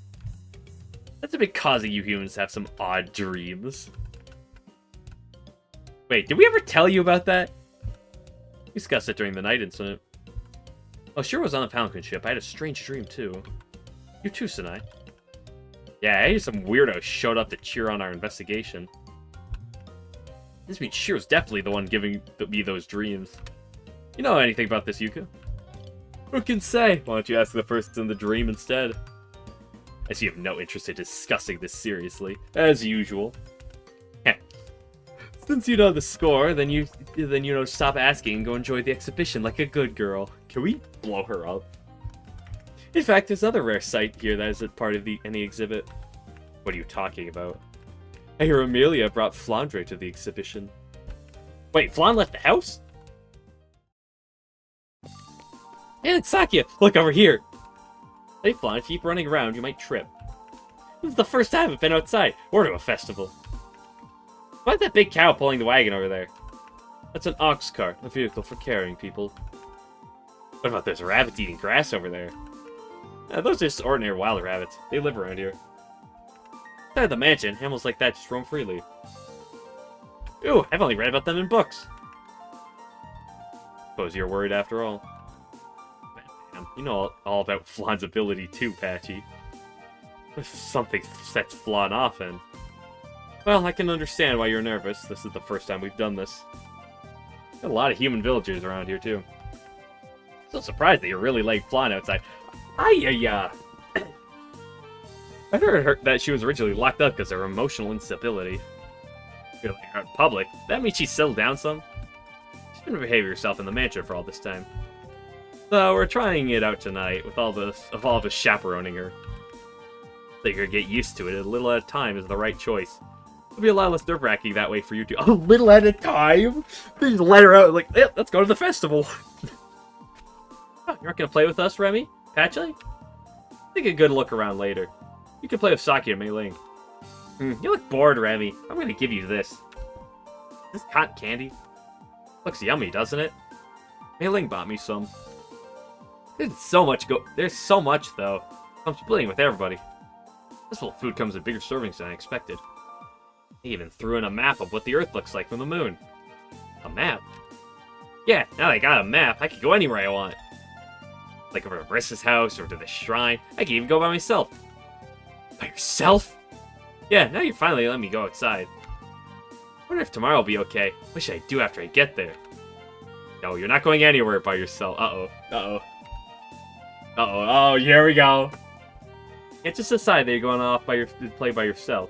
That's a bit causing you humans to have some odd dreams. Wait, did we ever tell you about that? We discussed it during the night incident. Oh, Shiro was on the Palanquin ship. I had a strange dream, too. You too, Sanai. Yeah, I hear some weirdo showed up to cheer on our investigation. This means she was definitely the one giving me those dreams. You know anything about this, Yuka? Who can say? Why don't you ask the person in the dream instead? I see you have no interest in discussing this seriously, as usual. Heh. Since you know the score, then you know stop asking and go enjoy the exhibition like a good girl. Can we blow her up? In fact, there's another rare sight here that isn't part of any exhibit. What are you talking about? I hear Amelia brought Flandre to the exhibition. Wait, Flan left the house? Hey, it's Sakia! Look over here! Hey, Flan, if you keep running around, you might trip. This is the first time I've been outside, or to a festival. Why's that big cow pulling the wagon over there? That's an ox cart, a vehicle for carrying people. What about those rabbits eating grass over there? Those are just ordinary wild rabbits. They live around here. Inside the mansion, animals like that just roam freely. Ooh, I've only read about them in books. Suppose you're worried after all. Man, you know all about Flan's ability too, Patchy. If something sets Flan off in. Well, I can understand why you're nervous. This is the first time we've done this. Got a lot of human villagers around here too. Still surprised that you're really letting Flan outside. I heard that she was originally locked up because of her emotional instability. You're letting her out in public. That means she's settled down some? She's been behaving herself in the mansion for all this time. So we're trying it out tonight with all of us chaperoning her. I think you're gonna get used to it. A little at a time is the right choice. It'll be a lot less nerve-wracking that way for you to. A little at a time? They just let her out like, yeah, let's go to the festival. Oh, you're not gonna play with us, Remy? Patchy? Take a good look around later. You can play with Saki and Mei Ling. You look bored, Remy. I'm gonna give you this. Is this cotton candy? Looks yummy, doesn't it? Mei Ling bought me some. There's so much though. I'm splitting with everybody. This full food comes in bigger servings than I expected. They even threw in a map of what the Earth looks like from the moon. A map? Yeah, now that I got a map, I can go anywhere I want. Like over to Marissa's house or to the shrine. I can even go by myself. By yourself? Yeah, now you're finally letting me go outside. Wonder if tomorrow will be okay. What should I do after I get there? No, you're not going anywhere by yourself. Oh, here we go. Can't just decide that you're going off to play by yourself.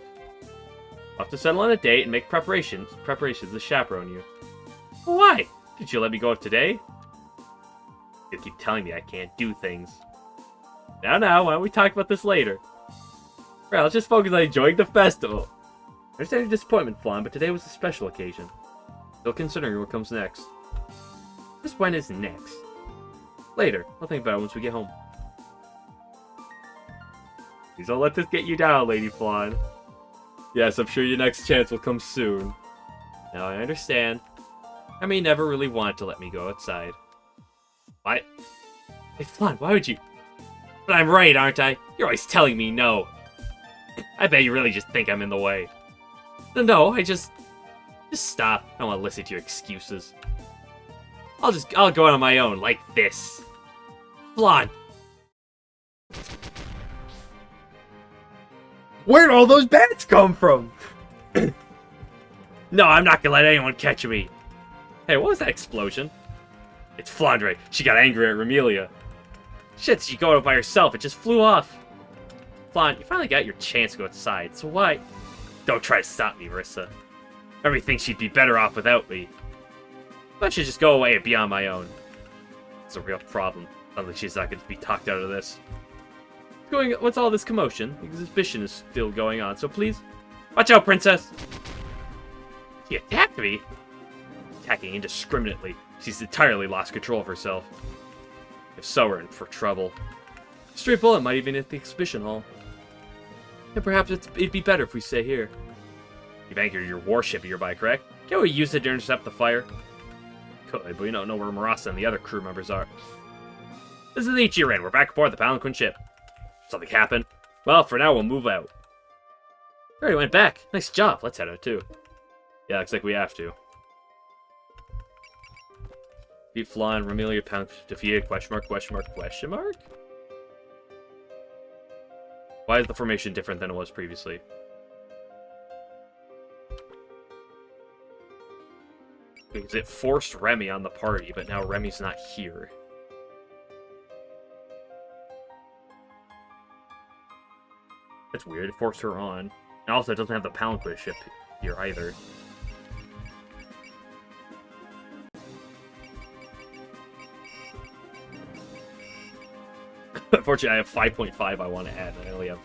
I'll have to settle on a date and make preparations to chaperone you. Well, why? Did you let me go out today? You keep telling me I can't do things. Now, why don't we talk about this later? Right, let's just focus on enjoying the festival. I understand your disappointment, Flan, but today was a special occasion. Still considering what comes next. Just when is next? Later. I'll think about it once we get home. Please don't let this get you down, Lady Flan. Yes, I'm sure your next chance will come soon. Now I understand. I may never really want to let me go outside. What? Hey, Flan, why would you? But I'm right, aren't I? You're always telling me no. I bet you really just think I'm in the way. No, just stop. I don't want to listen to your excuses. I'll go out on my own, like this. Flan! Where'd all those bats come from? No, I'm not gonna let anyone catch me. Hey, what was that explosion? It's Flandre. She got angry at Remelia. Shit, she go out by herself. It just flew off. Flan, you finally got your chance to go outside, so why? Don't try to stop me, Marissa. Everybody thinks she'd be better off without me. I should just go away and be on my own. It's a real problem. Sounds like she's not going to be talked out of this. What's all this commotion? The exhibition is still going on, so please... Watch out, princess! She attacked me? Attacking indiscriminately. She's entirely lost control of herself. If so, we're in for trouble. Stray bullet might even hit the exhibition hall. And perhaps it'd be better if we stay here. You've anchored your warship nearby, correct? Can't we use it to intercept the fire? Could, but we don't know where Marassa and the other crew members are. This is Ichiran. We're back aboard the Palanquin ship. Something happened? Well, for now, we'll move out. Alright, went back. Nice job. Let's head out, too. Yeah, looks like we have to. Beat Flan, Remelia, Pound, defeated, question mark, question mark, question mark? Why is the formation different than it was previously? Because it forced Remy on the party, but now Remy's not here. That's weird. It forced her on. And also, it doesn't have the Pound Quiz ship here either. Unfortunately, I have 5.5 I want to add, and I only have...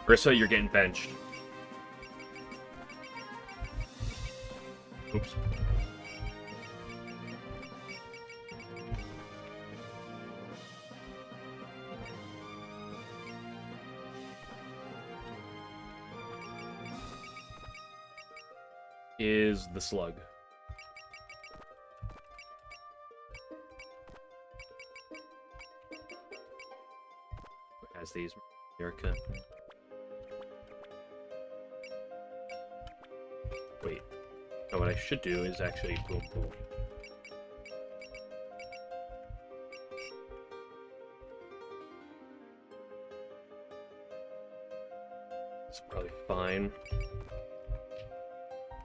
Rissa, you're getting benched. Oops. Is the slug. Who has these? America. Wait. Oh, what I should do is actually boom boom. It's probably fine.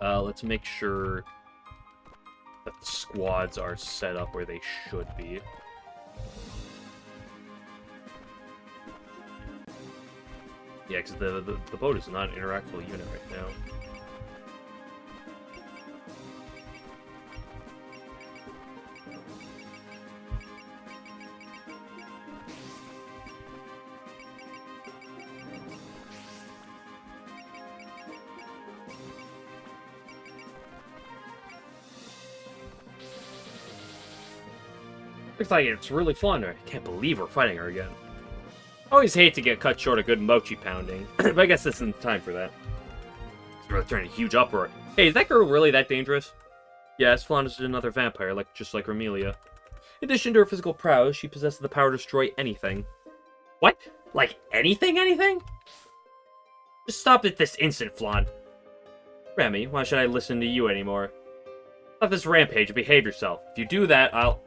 Let's make sure that the squads are set up where they should be. Yeah, because the boat is not an interactable unit right now. Looks like it's really fun. I can't believe we're fighting her again. I always hate to get cut short of good mochi pounding, but I guess this isn't time for that. It's really turning a huge uproar. Hey, is that girl really that dangerous? Yes, Flan is another vampire, just like Romelia. In addition to her physical prowess, she possesses the power to destroy anything. What? Like anything? Just stop it this instant, Flan. Remy, why should I listen to you anymore? Stop this rampage and behave yourself. If you do that, I'll...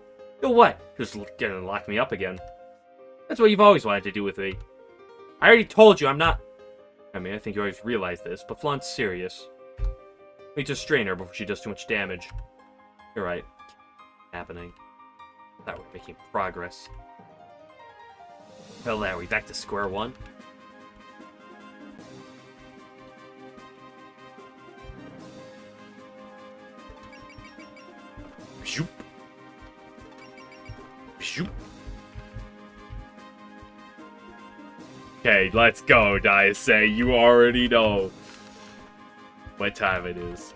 You'll what? Just gonna lock me up again. That's what you've always wanted to do with me. I already told you I'm not... I mean, I think you always realize this, but Flan's serious. We need to strain her before she does too much damage. You're right. Happening. I thought we were making progress. Well, are we back to square one? Shoop. Shoop. Okay, let's go, Diasay. You already know what time it is.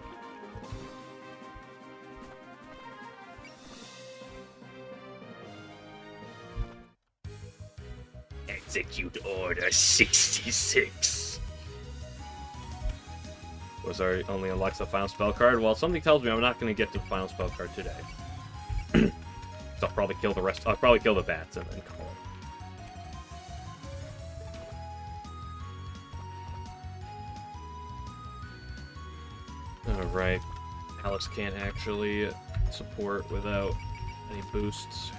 Execute Order 66. Was our only unlocks the final spell card? Well, something tells me I'm not going to get to the final spell card today. So I'll probably kill the rest. I'll probably kill the bats and then call it. Alright. Alice can't actually support without any boosts.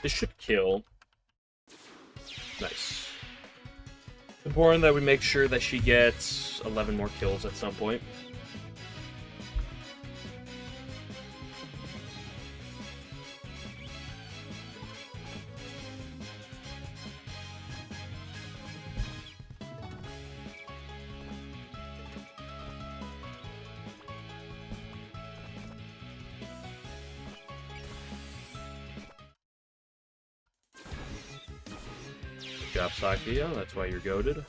This should kill. Nice. It's important that we make sure that she gets 11 more kills at some point. Good job, Sakia. That's why you're goated.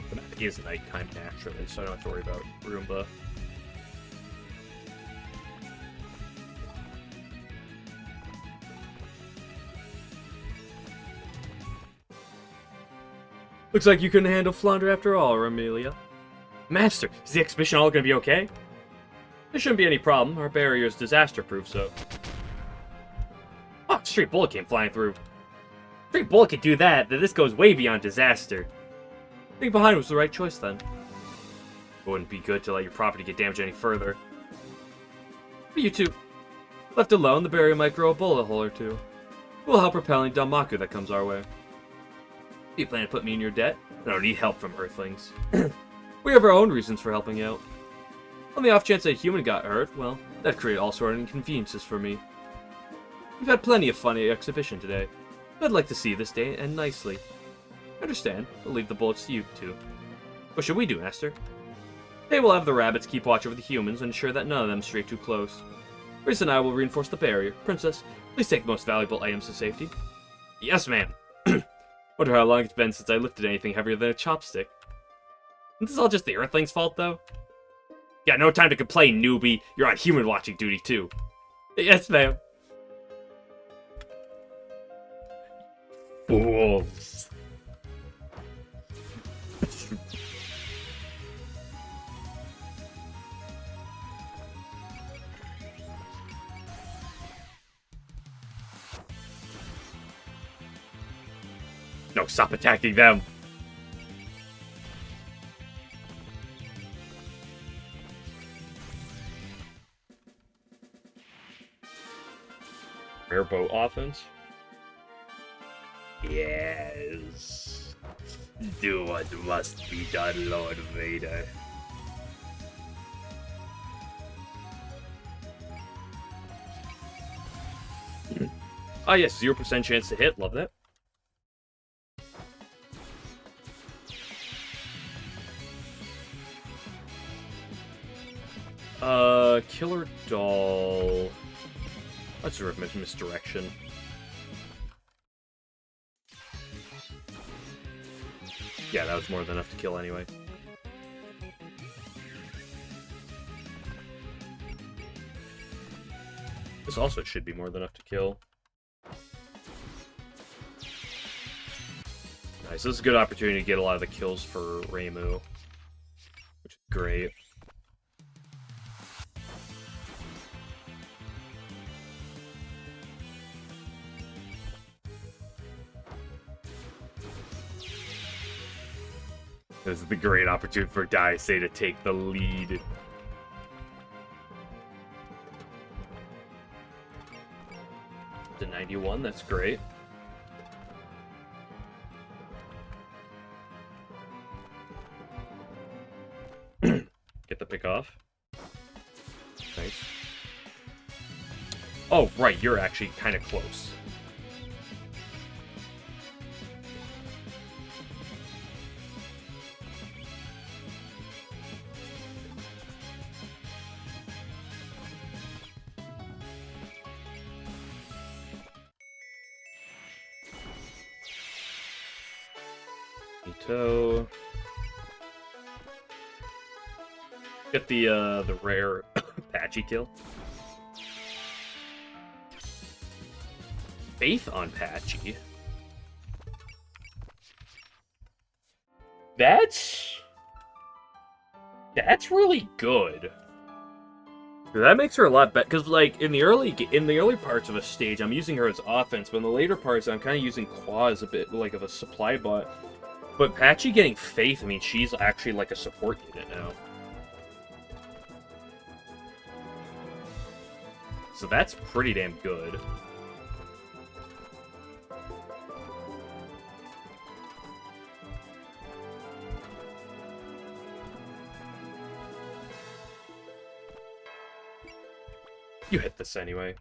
But it is nighttime naturally, so I don't have to worry about Roomba. Looks like you couldn't handle Flounder after all, Amelia. Master, is the expedition all gonna be okay? There shouldn't be any problem. Our barrier is disaster-proof, so... Oh, straight bullet came flying through. Straight bullet could do that, then this goes way beyond disaster. Being behind was the right choice, then. It wouldn't be good to let your property get damaged any further. But you two, left alone, the barrier might grow a bullet hole or two. We'll help repel any Danmaku that comes our way. Do you plan to put me in your debt? I don't need help from Earthlings. We have our own reasons for helping out. On the off chance that a human got hurt, well, that'd create all sorts of inconveniences for me. We've had plenty of fun at the exhibition today. I'd like to see this day end nicely. I understand. I'll leave the bullets to you two. What should we do, Master? Today we'll have the rabbits keep watch over the humans and ensure that none of them stray too close. Riz and I will reinforce the barrier. Princess, please take the most valuable items to safety. Yes, ma'am. Wonder how long it's been since I lifted anything heavier than a chopstick. Isn't this all just the Earthlings' fault, though? Yeah, no time to complain, newbie. You're on human watching duty, too. Yes, ma'am. Fools. No, stop attacking them. Airboat offense? Yes. Do what must be done, Lord Vader. Ah, yes, 0% chance to hit. Love that. Killer Doll. That's sort of misdirection. Yeah, that was more than enough to kill anyway. This also should be more than enough to kill. Nice, this is a good opportunity to get a lot of the kills for Reimu, which is great. This is the great opportunity for Daisei to take the lead. To 91, that's great. Get the pick off. Nice. Oh, right, you're actually kind of close. Ito. Get the rare Patchy kill. Faith on Patchy. That's really good. That makes her a lot better, because like in the early parts of a stage, I'm using her as offense, but in the later parts, I'm kind of using Qua as a bit like of a supply bot. But Patchy getting Faith, I mean, she's actually like a support unit now. So that's pretty damn good. You hit this anyway.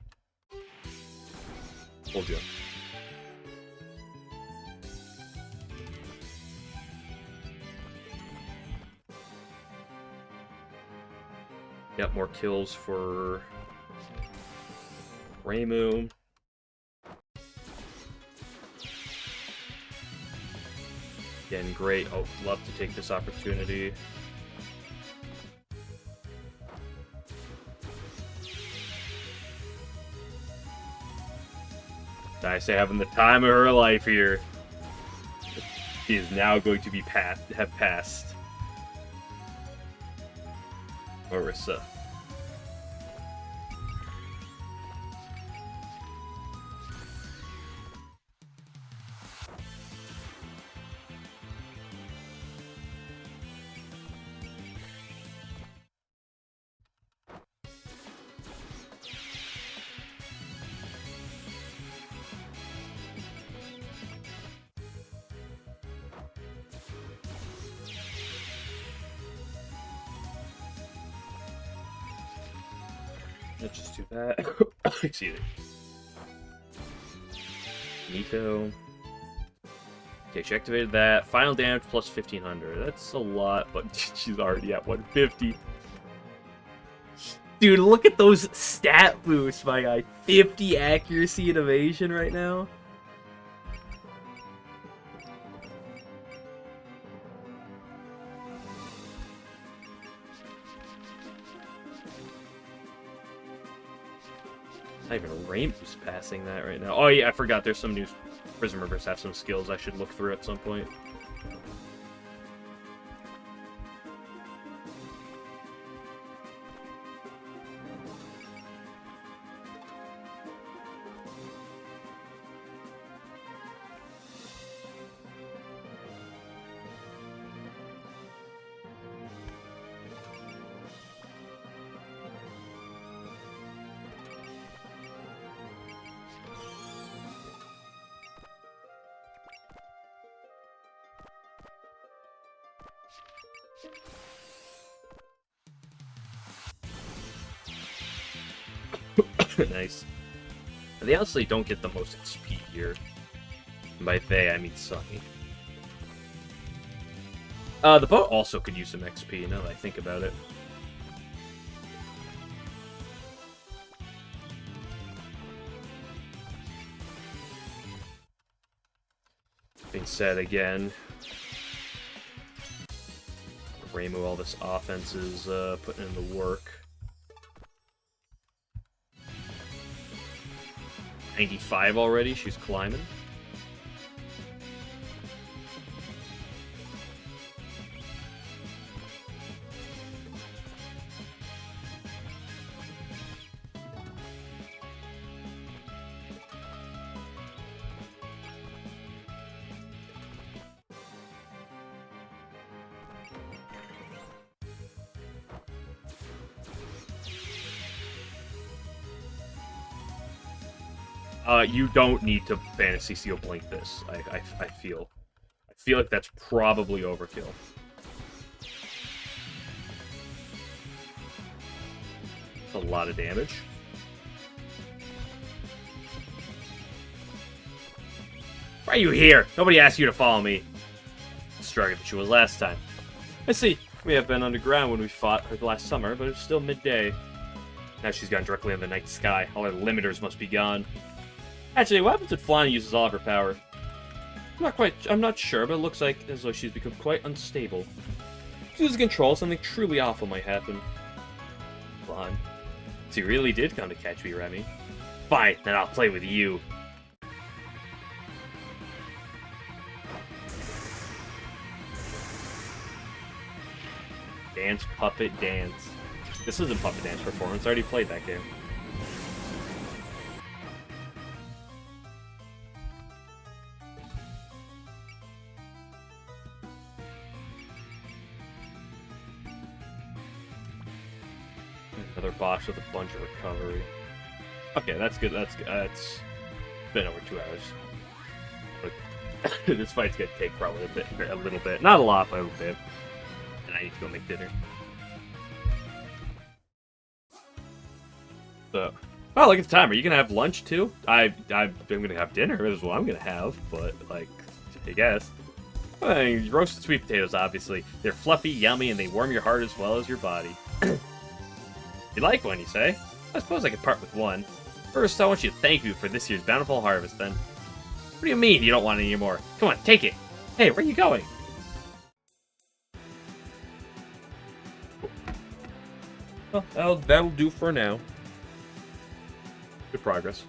Told you. Got more kills for Reimu. Again, great. Oh, love to take this opportunity. Daisei having the time of her life here. She is now going to be have passed Marissa. Let's just do that. Excuse me. Nico. Okay, she activated that. Final damage plus 1500. That's a lot, but she's already at 150. Dude, look at those stat boosts, my guy. 50 accuracy and evasion right now. Not even Rainbow's passing that right now. Oh yeah, I forgot. There's some new Prism Rivers have some skills I should look through at some point. Nice. And they honestly don't get the most XP here. And by they, I mean Sunny. The boat also could use some XP, now that I think about it. Being said again, Rainbow, all this offense is putting in the work. 95 already, she's climbing. You don't need to Fantasy Seal Blink this, I feel. I feel like that's probably overkill. That's a lot of damage. Why are you here? Nobody asked you to follow me. Stronger than she was last time. I see. We have been underground when we fought her last summer, but it's still midday. Now she's gone directly in the night sky. All her limiters must be gone. Actually, what happens if Flonnie uses all of her power? I'm not sure, but it looks like as though she's become quite unstable. If she loses control, something truly awful might happen. Flon. So you really did come to catch me, Remy. Fine, then I'll play with you. Dance, Puppet, Dance. This isn't Puppet Dance Performance, I already played that game. Another boss with a bunch of recovery. Okay, that's good. That's good. It's been over 2 hours. But this fight's gonna take probably a little bit, not a lot, but a little bit. And I need to go make dinner. So, oh, look at the timer. You gonna have lunch too? I'm gonna have dinner. Is what I'm gonna have. But like, I guess. I mean, roasted sweet potatoes, obviously. They're fluffy, yummy, and they warm your heart as well as your body. You like one, you say? I suppose I could part with one. First, I want you to thank you for this year's bountiful harvest, then. What do you mean you don't want any more? Come on, take it! Hey, where are you going? Well, that'll do for now. Good progress.